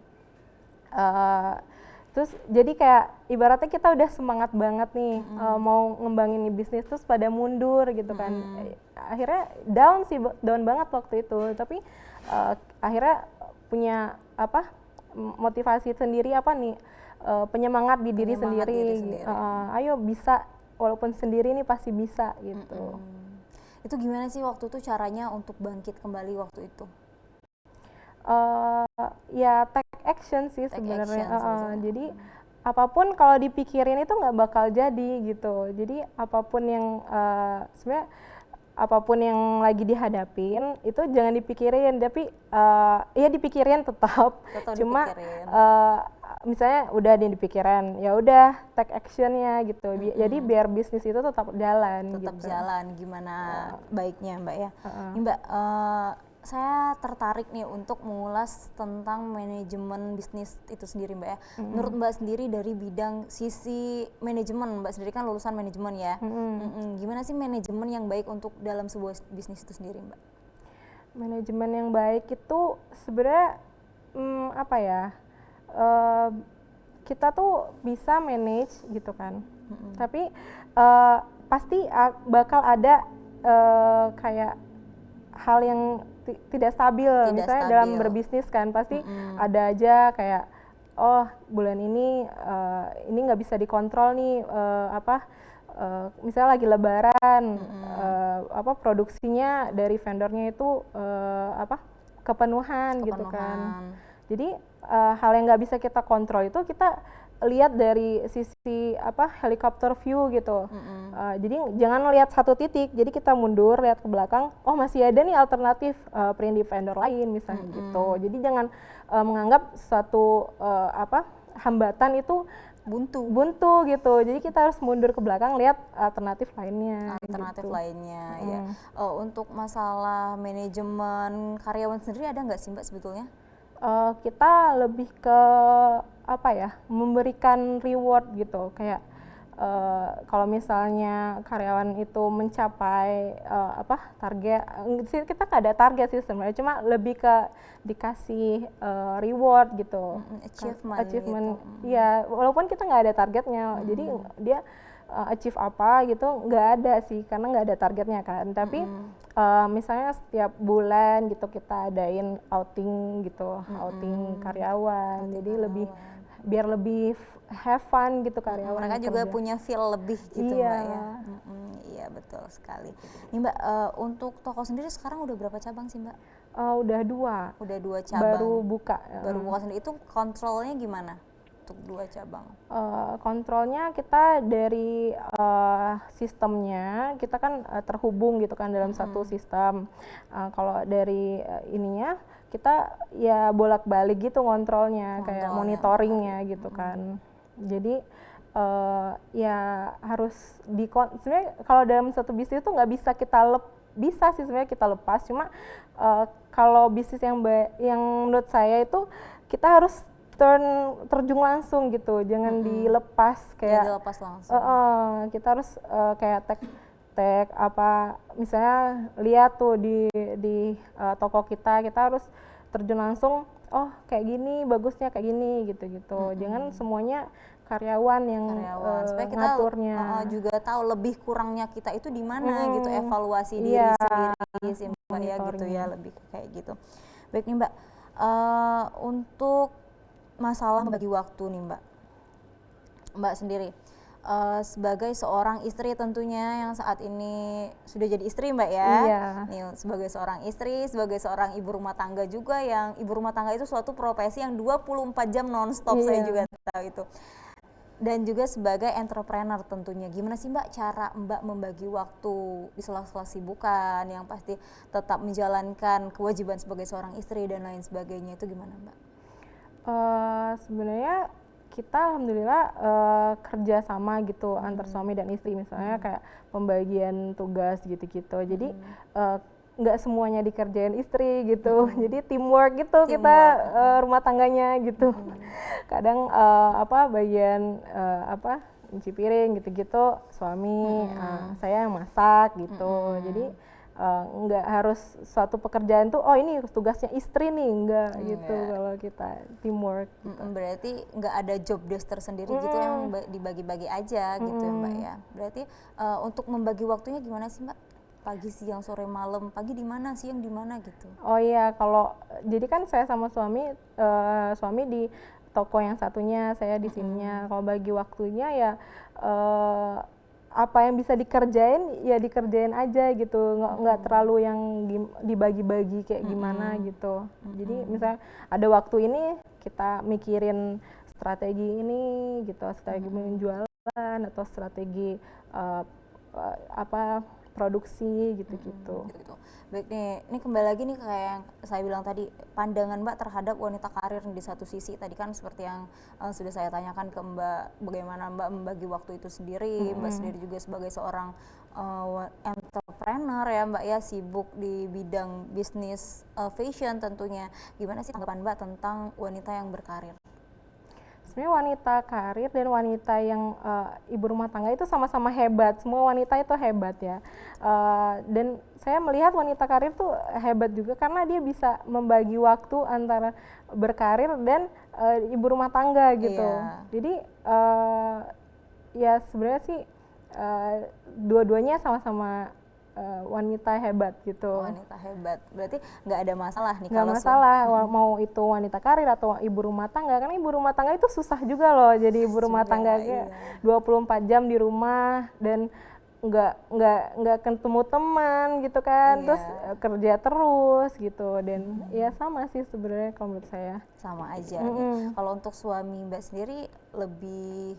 Terus jadi kayak ibaratnya kita udah semangat banget nih mau ngembangin bisnis, terus pada mundur gitu kan. Akhirnya down banget waktu itu, tapi akhirnya punya apa, motivasi sendiri apa nih, penyemangat di diri sendiri. Ayo bisa, walaupun sendiri nih pasti bisa gitu. Itu gimana sih waktu itu caranya untuk bangkit kembali waktu itu? Ya take action sih sebenarnya. Jadi apapun kalau dipikirin itu nggak bakal jadi gitu. Jadi apapun yang sebenarnya apapun yang lagi dihadapin itu jangan dipikirin, tapi ya dipikirin tetap cuma misalnya udah dipikiran, ya udah take actionnya gitu. Jadi biar bisnis itu tetap jalan. Tetap gitu. jalan, gimana baiknya Mbak ya. Ini Mbak, saya tertarik nih untuk mengulas tentang manajemen bisnis itu sendiri Mbak ya. Menurut Mbak sendiri dari bidang sisi manajemen, Mbak sendiri kan lulusan manajemen ya. Gimana sih manajemen yang baik untuk dalam sebuah bisnis itu sendiri Mbak? Manajemen yang baik itu sebenarnya apa ya, kita tuh bisa manage gitu kan. Tapi pasti bakal ada kayak hal yang tidak stabil. Misalnya dalam berbisnis kan pasti ada aja kayak, oh bulan ini nggak bisa dikontrol nih, misalnya lagi lebaran, produksinya dari vendornya itu kepenuhan gitu kan. Jadi hal yang nggak bisa kita kontrol itu kita lihat dari sisi helikopter view gitu. Jadi jangan lihat satu titik, jadi kita mundur lihat ke belakang, oh masih ada nih alternatif print di vendor lain misalnya gitu. Jadi jangan menganggap suatu hambatan itu buntu gitu. Jadi kita harus mundur ke belakang lihat alternatif lainnya. Ya. Untuk masalah manajemen karyawan sendiri ada nggak sih Mbak sebetulnya? Kita lebih ke memberikan reward gitu, kayak kalau misalnya karyawan itu mencapai target, kita nggak ada target sih sebenarnya, cuma lebih ke dikasih reward gitu, achievement gitu. Ya walaupun kita nggak ada targetnya, jadi dia achieve apa gitu nggak ada sih, karena nggak ada targetnya kan. Tapi misalnya setiap bulan gitu kita adain outing gitu, outing karyawan, jadi biar lebih have fun gitu karyawan. Mereka juga punya feel lebih gitu Mbak ya. Iya betul sekali. Nih Mbak, untuk toko sendiri sekarang udah berapa cabang sih Mbak? Udah 2. Udah 2 cabang. Baru buka. Baru buka sendiri. Itu kontrolnya gimana untuk 2 cabang? Kontrolnya kita dari sistemnya, kita kan terhubung gitu kan dalam satu sistem. Kalau dari ininya kita ya bolak-balik gitu ngontrolnya, kayak monitoringnya gitu kan. Jadi ya harus sebenarnya kalau dalam satu bisnis itu nggak bisa bisa sih sebenarnya kita lepas, cuma kalau bisnis yang menurut saya itu kita harus terjun langsung gitu, jangan dilepas kayak dilepas langsung. Kita harus kayak tag misalnya lihat tuh di toko kita harus terjun langsung, oh kayak gini bagusnya kayak gini gitu. Jangan semuanya karyawan yang supaya kita ngaturnya. Juga tahu lebih kurangnya kita itu di mana gitu, evaluasi diri sendiri sih. Mbak ya gitu ya, monitornya. lebih kayak gitu. Baik nih Mbak, untuk masalah membagi waktu nih Mbak sendiri sebagai seorang istri tentunya yang saat ini sudah jadi istri Mbak ya. Iya. Nih, sebagai seorang istri, sebagai seorang ibu rumah tangga juga, yang ibu rumah tangga itu suatu profesi yang 24 jam nonstop, saya Iya. juga tahu itu. Dan juga sebagai entrepreneur tentunya, gimana sih Mbak cara Mbak membagi waktu di sela-sela kesibukan yang pasti tetap menjalankan kewajiban sebagai seorang istri dan lain sebagainya, itu gimana Mbak? Sebenarnya kita alhamdulillah kerja sama gitu antar suami dan istri, misalnya kayak pembagian tugas gitu-gitu. Jadi nggak semuanya dikerjain istri gitu. Jadi teamwork gitu kita rumah tangganya gitu. Kadang bagian nyuci piring gitu-gitu suami, saya yang masak gitu. Jadi nggak harus suatu pekerjaan tuh ini tugasnya istri nih, enggak gitu kalau kita teamwork gitu. Berarti nggak ada job desk tersendiri gitu, emang dibagi-bagi aja gitu ya Mbak ya. Berarti untuk membagi waktunya gimana sih Mbak? Pagi, siang, sore, malam, pagi di mana, siang di mana gitu? Oh iya, kalau jadi kan saya sama suami di toko yang satunya, saya di sininya. Kalau bagi waktunya ya apa yang bisa dikerjain ya dikerjain aja gitu, nggak terlalu yang dibagi-bagi kayak gimana gitu. Jadi misalnya ada waktu ini kita mikirin strategi ini gitu, strategi penjualan atau strategi produksi gitu-gitu. Baik nih, ini kembali lagi nih kayak yang saya bilang tadi, pandangan Mbak terhadap wanita karir di satu sisi. Tadi kan seperti yang sudah saya tanyakan ke Mbak, bagaimana Mbak membagi waktu itu sendiri. Mbak sendiri juga sebagai seorang entrepreneur ya Mbak ya, sibuk di bidang bisnis fashion tentunya. Gimana sih tanggapan Mbak tentang wanita yang berkarir? Sebenarnya wanita karir dan wanita yang ibu rumah tangga itu sama-sama hebat. Semua wanita itu hebat ya. Dan saya melihat wanita karir tuh hebat juga karena dia bisa membagi waktu antara berkarir dan ibu rumah tangga gitu. Iya. Jadi ya sebenarnya sih dua-duanya sama-sama wanita hebat gitu. Wanita hebat, berarti nggak ada masalah nih Nggak kalau masalah mau itu wanita karir atau ibu rumah tangga, karena ibu rumah tangga itu susah juga loh jadi ibu rumah tangga kayak 24 jam di rumah dan nggak ketemu teman gitu kan, terus kerja terus gitu, dan ya sama sih sebenarnya kalau menurut saya. sama aja nih. Kalau untuk suami Mbak sendiri lebih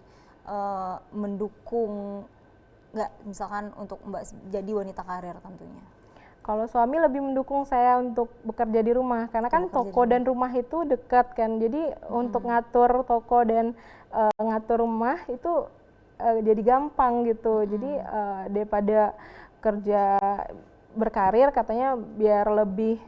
mendukung nggak, misalkan untuk Mbak jadi wanita karir tentunya? Kalau suami lebih mendukung saya untuk bekerja di rumah, karena kan toko dan rumah itu dekat kan, jadi untuk ngatur toko dan ngatur rumah itu jadi gampang gitu. Jadi daripada kerja berkarir, katanya biar lebih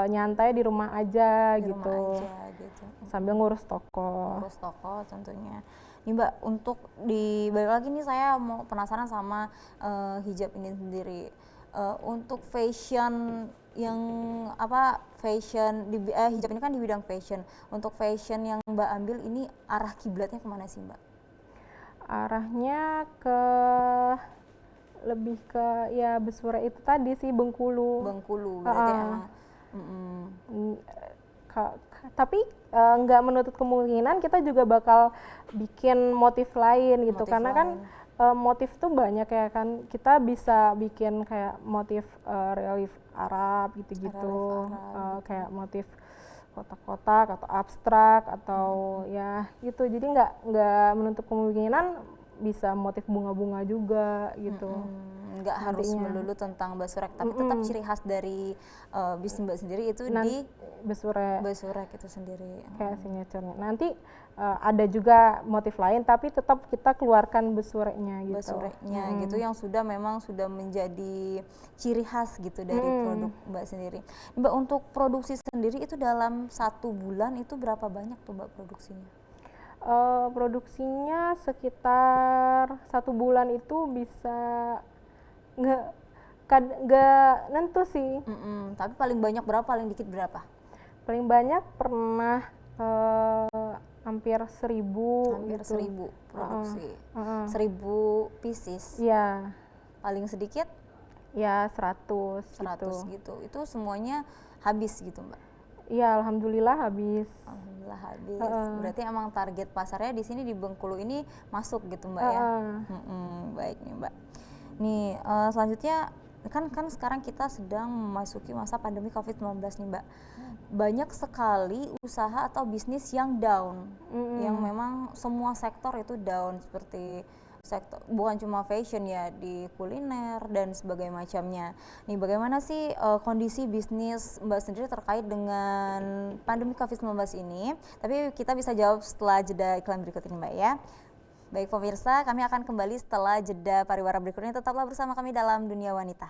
nyantai di rumah aja Di gitu. rumah aja gitu. Sambil ngurus toko. Ngurus toko tentunya. Nih Mbak, untuk balik lagi nih saya mau penasaran sama hijab ini sendiri. Untuk fashion yang hijab ini kan di bidang fashion. Untuk fashion yang Mbak ambil ini arah kiblatnya kemana sih Mbak? Arahnya lebih ke ya Besura itu tadi sih, Bengkulu. Bengkulu berarti emang. Tapi nggak menutup kemungkinan kita juga bakal bikin motif lain gitu, karena kan motif tuh banyak ya kan, kita bisa bikin kayak motif relief Arab gitu-gitu, kayak motif kotak-kotak atau abstrak atau ya gitu. Jadi nggak menutup kemungkinan bisa motif bunga-bunga juga gitu. Nggak harus melulu tentang basurek, tapi tetap ciri khas dari bisnis Mbak sendiri itu di basurek itu sendiri. Kayak signature-nya. Nanti ada juga motif lain, tapi tetap kita keluarkan besureknya gitu. Besureknya gitu, yang memang sudah menjadi ciri khas gitu dari produk Mbak sendiri. Mbak, untuk produksi sendiri itu dalam 1 bulan itu berapa banyak tuh Mbak produksinya? Produksinya sekitar 1 bulan itu bisa nggak nentu sih. Tapi paling banyak berapa, paling dikit berapa? Paling banyak pernah hampir 1.000 hampir gitu. 1.000 produksi. 1.000 pieces. Iya. Paling sedikit? Ya 100 100 gitu. gitu. Itu semuanya habis gitu Mbak? Iya, alhamdulillah habis. Alhamdulillah habis. Heeh. Berarti emang target pasarnya di sini di Bengkulu ini masuk gitu Mbak ya? Baik nih Mbak. Nih selanjutnya kan sekarang kita sedang memasuki masa pandemi COVID-19 nih Mbak. Banyak sekali usaha atau bisnis yang down, yang memang semua sektor itu down, seperti sektor bukan cuma fashion ya, di kuliner dan sebagainya macamnya. Nih bagaimana sih kondisi bisnis Mbak sendiri terkait dengan pandemi COVID-19 ini? Tapi kita bisa jawab setelah jeda iklan berikut ini Mbak ya. Baik pemirsa, kami akan kembali setelah jeda pariwara berikutnya. Tetaplah bersama kami dalam Dunia Wanita.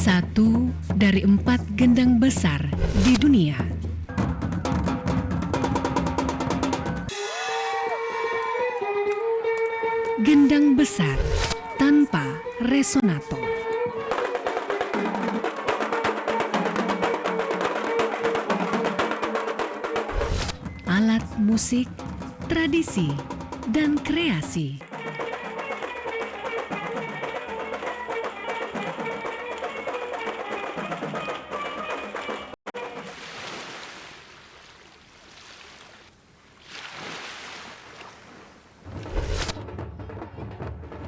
Satu dari 4 gendang besar di dunia. Gendang besar tanpa resonator. Alat musik, tradisi, dan kreasi.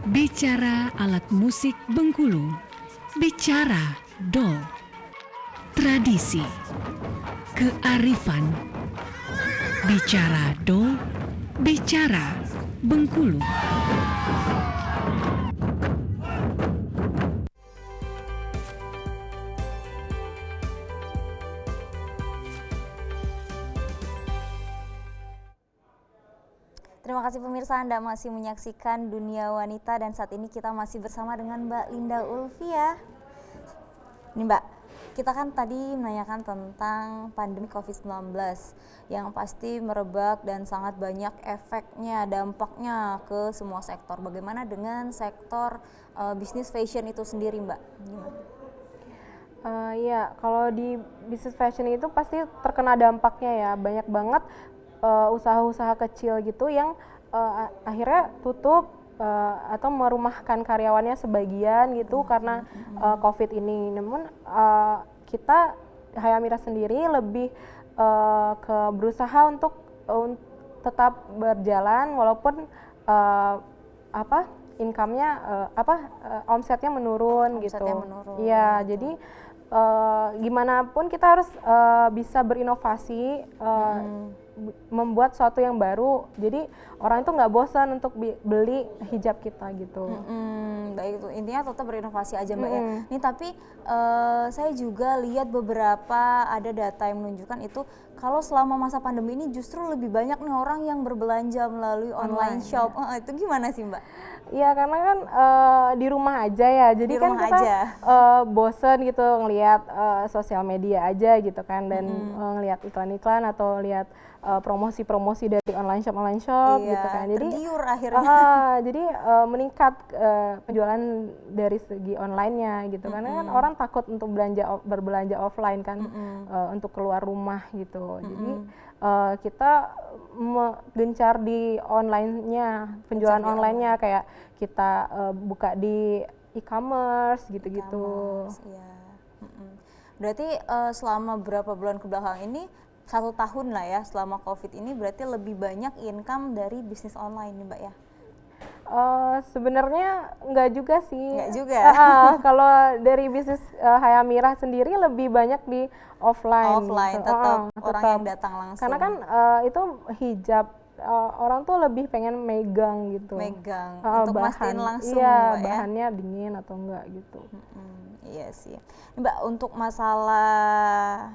Bicara alat musik Bengkulu, bicara dol, tradisi, kearifan, bicara dol, bicara Bengkulu. Terima kasih pemirsa, Anda masih menyaksikan Dunia Wanita dan saat ini kita masih bersama dengan Mbak Linda Ulfia. Nih Mbak, kita kan tadi menanyakan tentang pandemi COVID-19 yang pasti merebak dan sangat banyak efeknya, dampaknya ke semua sektor. Bagaimana dengan sektor bisnis fashion itu sendiri Mbak? Gimana? Ya, kalau di bisnis fashion itu pasti terkena dampaknya ya, banyak banget usaha-usaha kecil gitu yang akhirnya tutup atau merumahkan karyawannya sebagian gitu karena COVID ini. Namun kita Hayamira sendiri lebih ke berusaha untuk tetap berjalan walaupun income-nya omsetnya menurun gitu. Iya, jadi gimana pun kita harus bisa berinovasi, membuat sesuatu yang baru, jadi orang itu nggak bosan untuk beli hijab kita gitu. Baik, itu intinya tetap berinovasi aja Mbak ya. Nih tapi saya juga lihat beberapa ada data yang menunjukkan itu kalau selama masa pandemi ini justru lebih banyak nih orang yang berbelanja melalui online shop. Itu gimana sih Mbak? Iya, karena kan di rumah aja ya, jadi Di kan rumah kita aja. bosen gitu ngelihat sosial media aja gitu kan, dan ngelihat iklan-iklan atau lihat promosi-promosi dari online shop gitu kan. Jadi tergiur akhirnya. jadi meningkat penjualan dari segi online-nya gitu, karena kan orang takut untuk berbelanja offline kan, untuk keluar rumah gitu. Jadi kita gencar di online-nya, penjualan online-nya, kayak kita buka di e-commerce gitu-gitu. Iya. Berarti selama berapa bulan kebelakang ini, 1 tahun lah ya selama COVID ini, berarti lebih banyak income dari bisnis online nih Mbak ya? Sebenarnya enggak juga sih. Enggak juga? Kalau dari bisnis Hayamira sendiri lebih banyak di offline. Offline, gitu. tetap orang Tetap. yang datang langsung. Karena kan itu hijab, orang tuh lebih pengen megang gitu. Megang, untuk mastiin langsung iya, Mbak ya? bahannya dingin atau enggak gitu. Iya sih. Mbak, untuk masalah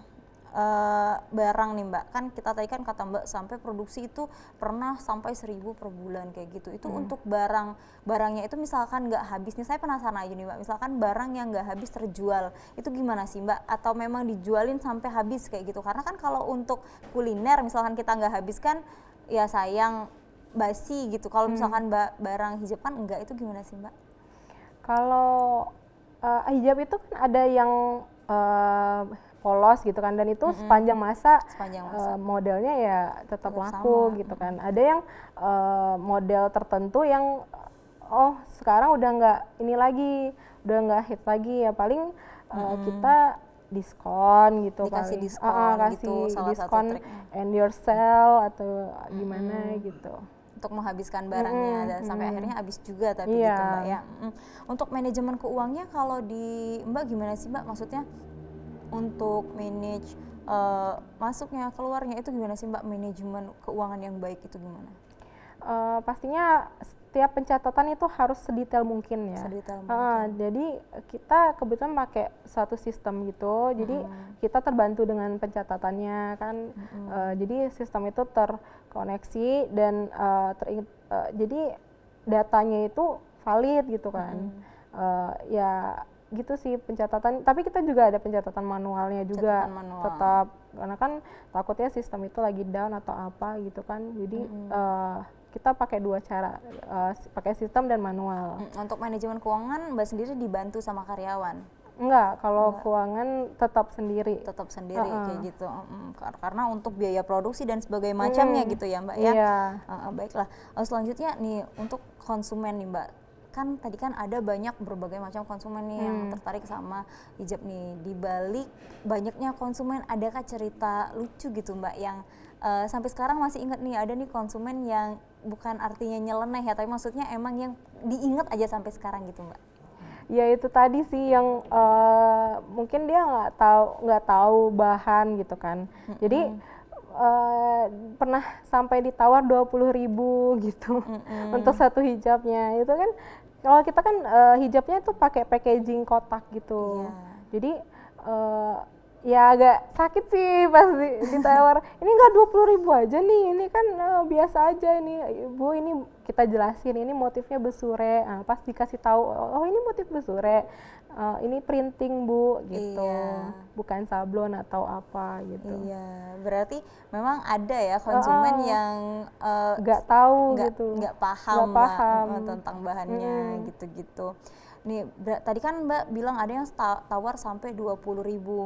barang nih Mbak, kan kita tadi kan kata Mbak sampai produksi itu pernah sampai 1.000 per bulan kayak gitu. Itu untuk barangnya itu misalkan nggak habis nih, saya penasaran aja nih Mbak, misalkan barang yang nggak habis terjual, itu gimana sih Mbak? Atau memang dijualin sampai habis kayak gitu? Karena kan kalau untuk kuliner misalkan kita nggak habis kan ya sayang, basi gitu. Kalau misalkan barang hijab kan enggak, itu gimana sih Mbak? Kalau hijab itu kan ada yang polos gitu kan, dan itu sepanjang masa, modelnya ya tetap laku sama. gitu kan. Ada yang model tertentu yang sekarang udah nggak ini lagi, udah nggak hit lagi, ya paling kita diskon gitu, Dikasih paling diskon kasih gitu, salah satu diskon triknya. and your sale atau gimana gitu. Untuk menghabiskan barangnya dan sampai akhirnya habis juga tapi Iya. gitu Mbak ya. Untuk manajemen keuangnya kalau di Mbak gimana sih Mbak? Maksudnya untuk manage masuknya keluarnya itu gimana sih Mbak? Manajemen keuangan yang baik itu gimana? Pastinya setiap pencatatan itu harus sedetail mungkin ya. Sedetail mungkin. Jadi kita kebetulan pakai satu sistem gitu, jadi kita terbantu dengan pencatatannya kan. Jadi sistem itu terkoneksi dan jadi datanya itu valid gitu kan. Ya gitu sih pencatatan, tapi kita juga ada pencatatan manualnya juga. Catatan manual. Tetap, karena kan takutnya sistem itu lagi down atau apa gitu kan. Jadi kita pakai dua cara, pakai sistem dan manual. Untuk manajemen keuangan Mbak sendiri dibantu sama karyawan? Enggak, kalau keuangan tetap sendiri. Tetap sendiri kayak gitu. Karena untuk biaya produksi dan sebagainya macamnya gitu ya Mbak ya. Iya. Baiklah. Selanjutnya nih untuk konsumen nih Mbak. Kan tadi kan ada banyak berbagai macam konsumen nih yang tertarik sama hijab nih. Di balik banyaknya konsumen, adakah cerita lucu gitu Mbak yang sampai sekarang masih ingat nih, ada nih konsumen yang bukan artinya nyeleneh ya, tapi maksudnya emang yang diingat aja sampai sekarang gitu Mbak? Ya itu tadi sih yang mungkin dia nggak tahu bahan gitu kan. Jadi pernah sampai ditawar 20.000 gitu untuk satu hijabnya. Itu kan kalau kita kan hijabnya itu pakai packaging kotak gitu. Jadi ya agak sakit sih pas ditawar. Ini enggak 20.000 aja nih, ini kan biasa aja ini Bu, ini kita jelasin ini motifnya besure. Pas dikasih tahu, oh ini motif besure, ini printing Bu gitu, bukan sablon atau apa gitu. Iya, berarti memang ada ya konsumen yang nggak tahu gitu, nggak paham lah, tentang bahannya gitu-gitu. Nih, tadi kan Mbak bilang ada yang tawar sampai 20.000.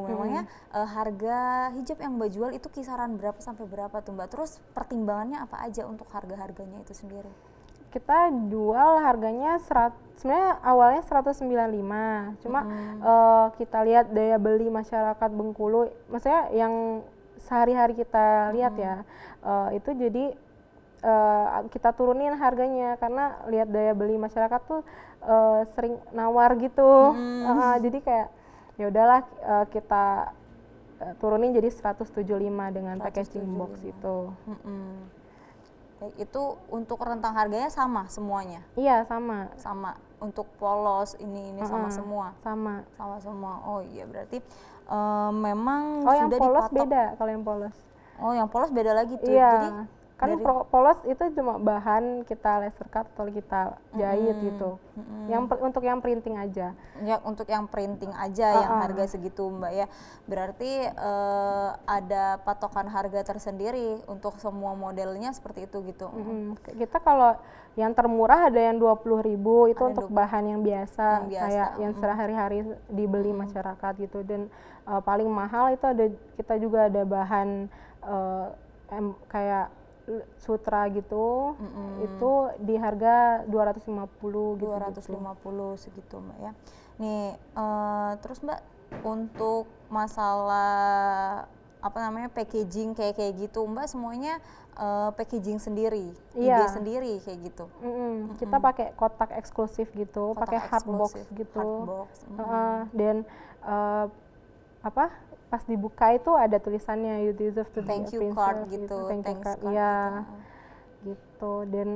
Memangnya harga hijab yang Mbak jual itu kisaran berapa sampai berapa tuh Mbak? Terus pertimbangannya apa aja untuk harga-harganya itu sendiri? Kita jual harganya sebenarnya awalnya 195. Cuma kita lihat daya beli masyarakat Bengkulu, maksudnya yang sehari-hari kita lihat ya, itu jadi kita turunin harganya karena lihat daya beli masyarakat tuh sering nawar gitu. Jadi kayak ya udahlah, kita turunin jadi 175 dengan packaging box itu. Itu untuk rentang harganya sama semuanya? Iya, sama. Sama. Untuk polos ini sama semua? Sama semua. Oh iya, berarti memang yang sudah polos dipatok. beda kalau yang polos. Oh, yang polos beda lagi tuh. Iya. Jadi Kan polos itu cuma bahan kita laser cut atau kita jahit gitu. Untuk yang printing aja. Ya, untuk yang printing aja yang harga segitu Mbak ya. Berarti ada patokan harga tersendiri untuk semua modelnya seperti itu gitu. Kita kalau yang termurah ada yang 20.000 itu untuk bahan yang biasa, kayak yang sehari-hari dibeli masyarakat gitu. Dan paling mahal itu kita juga ada bahan kayak sutra gitu, itu di harga 250 gitu. 250 segitu Mbak ya. Nih terus Mbak untuk masalah apa namanya packaging kayak gitu Mbak semuanya packaging sendiri, ide sendiri kayak gitu. Kita pakai kotak eksklusif gitu, pakai hardbox gitu. Dan pas dibuka itu ada tulisannya you deserve to thank be a you princess card gitu, thank you thanks card, card ya gitu. Dan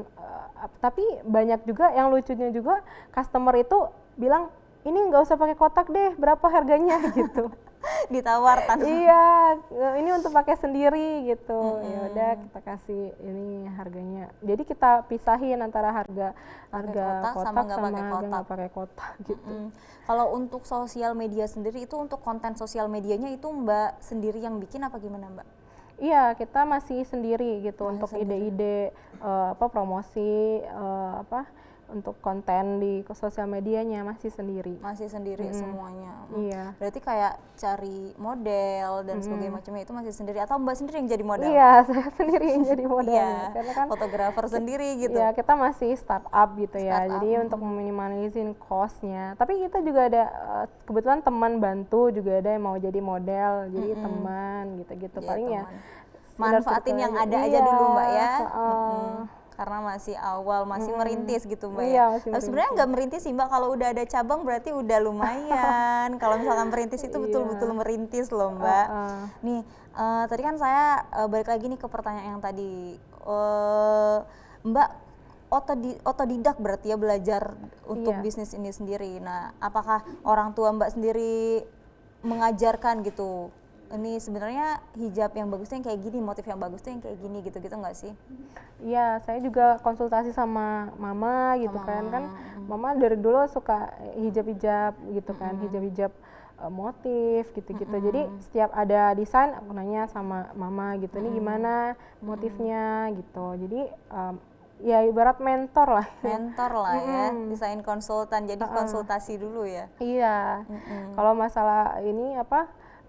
tapi banyak juga yang lucunya juga customer itu bilang ini nggak usah pakai kotak deh, berapa harganya gitu. Ditawarkan. Iya, ini untuk pakai sendiri gitu. Ya udah kita kasih ini harganya. Jadi kita pisahin antara harga kotak sama nggak pakai kotak gitu. Kalau untuk sosial media sendiri itu untuk konten sosial medianya itu Mbak sendiri yang bikin apa gimana Mbak? Iya, kita masih sendiri gitu untuk ide-ide promosi untuk konten di sosial medianya masih sendiri. Masih sendiri semuanya. Iya. Berarti kayak cari model dan sebagainya macamnya itu masih sendiri atau Mbak sendiri yang jadi model? Iya, saya sendiri yang jadi modelnya. Karena kan fotografer sendiri gitu. Iya, kita masih startup gitu ya. Jadi untuk meminimalisir cost-nya. Tapi kita juga ada kebetulan teman bantu juga ada yang mau jadi model. Jadi teman gitu-gitu paling ya. Manfaatin yang ada aja dulu Mbak ya. Karena masih awal, masih merintis gitu Mbak ya. Tapi sebenarnya nggak merintis sih Mbak, kalau udah ada cabang berarti udah lumayan. Kalau misalkan merintis itu betul-betul merintis loh Mbak. Nih, tadi kan saya balik lagi nih ke pertanyaan yang tadi. Mbak otodidak berarti ya belajar untuk bisnis ini sendiri. Nah, apakah orang tua Mbak sendiri mengajarkan gitu? Ini sebenarnya hijab yang bagus tuh yang kayak gini, motif yang bagus tuh yang kayak gini gitu-gitu nggak sih? Iya, saya juga konsultasi sama mama gitu kan mama dari dulu suka hijab-hijab gitu kan, hijab-hijab motif gitu-gitu. Jadi setiap ada desain aku nanya sama mama gitu, ini gimana motifnya gitu. Jadi ya ibarat mentor lah. Mentor lah ya, desain konsultan. Jadi konsultasi dulu ya. Iya. Kalau masalah ini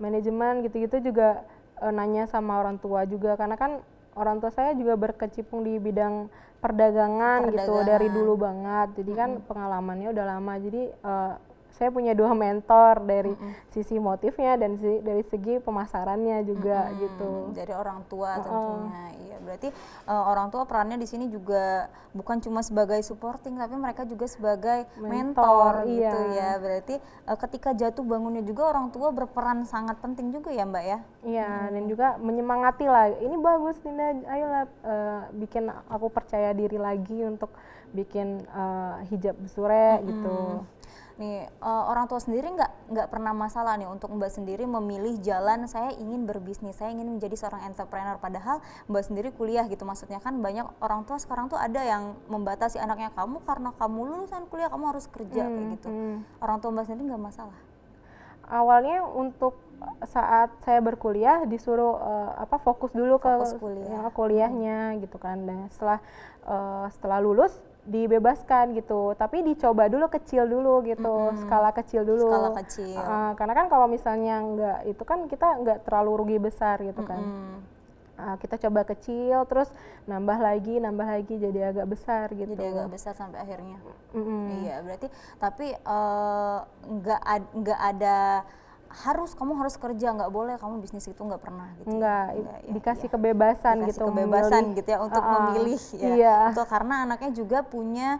manajemen gitu-gitu juga nanya sama orang tua juga karena kan orang tua saya juga berkecimpung di bidang perdagangan gitu dari dulu banget. Jadi kan pengalamannya udah lama. Jadi saya punya 2 mentor dari sisi motifnya dan dari segi pemasarannya juga gitu. Dari orang tua tentunya. Iya, berarti orang tua perannya di sini juga bukan cuma sebagai supporting tapi mereka juga sebagai mentor gitu ya. Berarti ketika jatuh bangunnya juga orang tua berperan sangat penting juga ya Mbak ya. Iya, dan juga menyemangati lah. Ini bagus Dinda, ayolah bikin aku percaya diri lagi untuk bikin hijab sore gitu. Nih orang tua sendiri nggak pernah masalah nih untuk Mbak sendiri memilih jalan saya ingin berbisnis, saya ingin menjadi seorang entrepreneur padahal Mbak sendiri kuliah gitu. Maksudnya kan banyak orang tua sekarang tuh ada yang membatasi anaknya, kamu karena kamu lulusan kuliah kamu harus kerja kayak gitu. Orang tua Mbak sendiri nggak masalah? Awalnya untuk saat saya berkuliah disuruh fokus dulu ke kuliahnya gitu kan. Dan setelah lulus dibebaskan gitu, tapi dicoba dulu kecil dulu gitu, skala kecil dulu. Karena kan kalau misalnya enggak itu kan kita enggak terlalu rugi besar gitu kan. Kita coba kecil terus nambah lagi jadi agak besar gitu. Jadi agak besar sampai akhirnya. Iya, berarti tapi enggak ada kamu harus kerja, nggak boleh kamu bisnis itu nggak pernah gitu. Dikasih kebebasan gitu ya untuk memilih ya. Iya. Untuk karena anaknya juga punya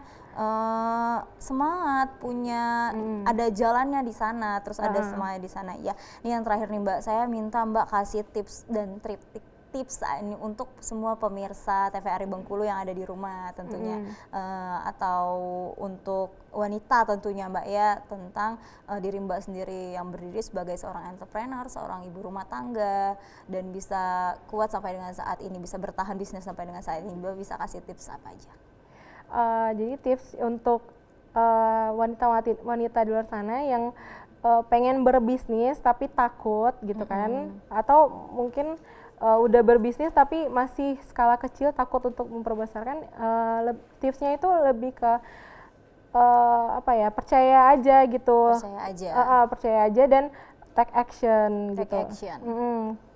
semangat, punya ada jalannya di sana, terus ada semangat di sana. Ya, ini yang terakhir nih Mbak, saya minta Mbak kasih tips dan tips ini untuk semua pemirsa TVRI Bengkulu yang ada di rumah tentunya atau untuk wanita tentunya Mbak ya, tentang diri Mbak sendiri yang berdiri sebagai seorang entrepreneur, seorang ibu rumah tangga dan bisa kuat sampai dengan saat ini, bisa bertahan bisnis sampai dengan saat ini. Mbak bisa kasih tips apa aja? Jadi tips untuk wanita di luar sana yang pengen berbisnis tapi takut gitu kan, atau mungkin udah berbisnis tapi masih skala kecil takut untuk memperbesarkan, tipsnya itu lebih ke percaya aja gitu. Percaya aja dan take action gitu.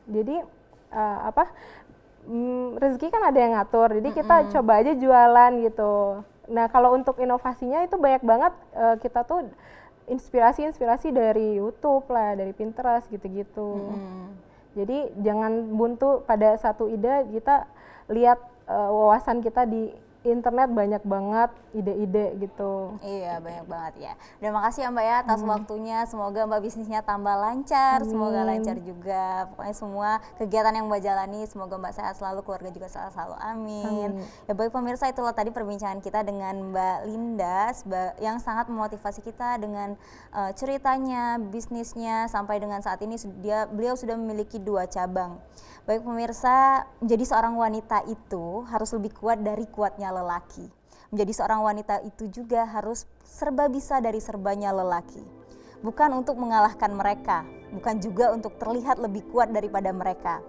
Jadi rezeki kan ada yang ngatur, jadi kita coba aja jualan gitu. Nah kalau untuk inovasinya itu banyak banget, kita tuh inspirasi dari YouTube lah, dari Pinterest gitu-gitu. Jadi jangan buntu pada satu ide, kita lihat wawasan kita di internet banyak banget ide-ide gitu. Iya, banyak banget ya. Terima kasih ya Mbak ya atas waktunya. Semoga Mbak bisnisnya tambah lancar, semoga lancar juga. Pokoknya semua kegiatan yang Mbak jalani, semoga Mbak sehat selalu, keluarga juga sehat selalu. Amin. Ya baik pemirsa, itulah tadi perbincangan kita dengan Mbak Linda yang sangat memotivasi kita dengan ceritanya, bisnisnya, sampai dengan saat ini beliau sudah memiliki 2 cabang. Baik pemirsa, menjadi seorang wanita itu harus lebih kuat dari kuatnya lelaki. Menjadi seorang wanita itu juga harus serba bisa dari serbanya lelaki. Bukan untuk mengalahkan mereka, bukan juga untuk terlihat lebih kuat daripada mereka,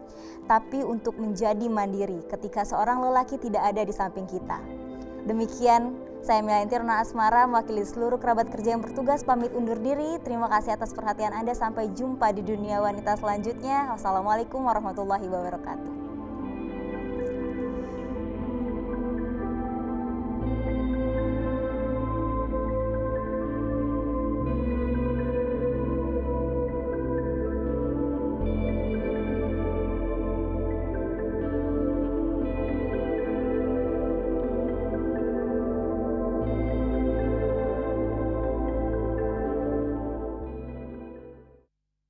tapi untuk menjadi mandiri ketika seorang lelaki tidak ada di samping kita. Demikian, saya Milayanti Rona Asmara, mewakili seluruh kerabat kerja yang bertugas, pamit undur diri. Terima kasih atas perhatian Anda. Sampai jumpa di dunia wanita selanjutnya. Wassalamualaikum warahmatullahi wabarakatuh.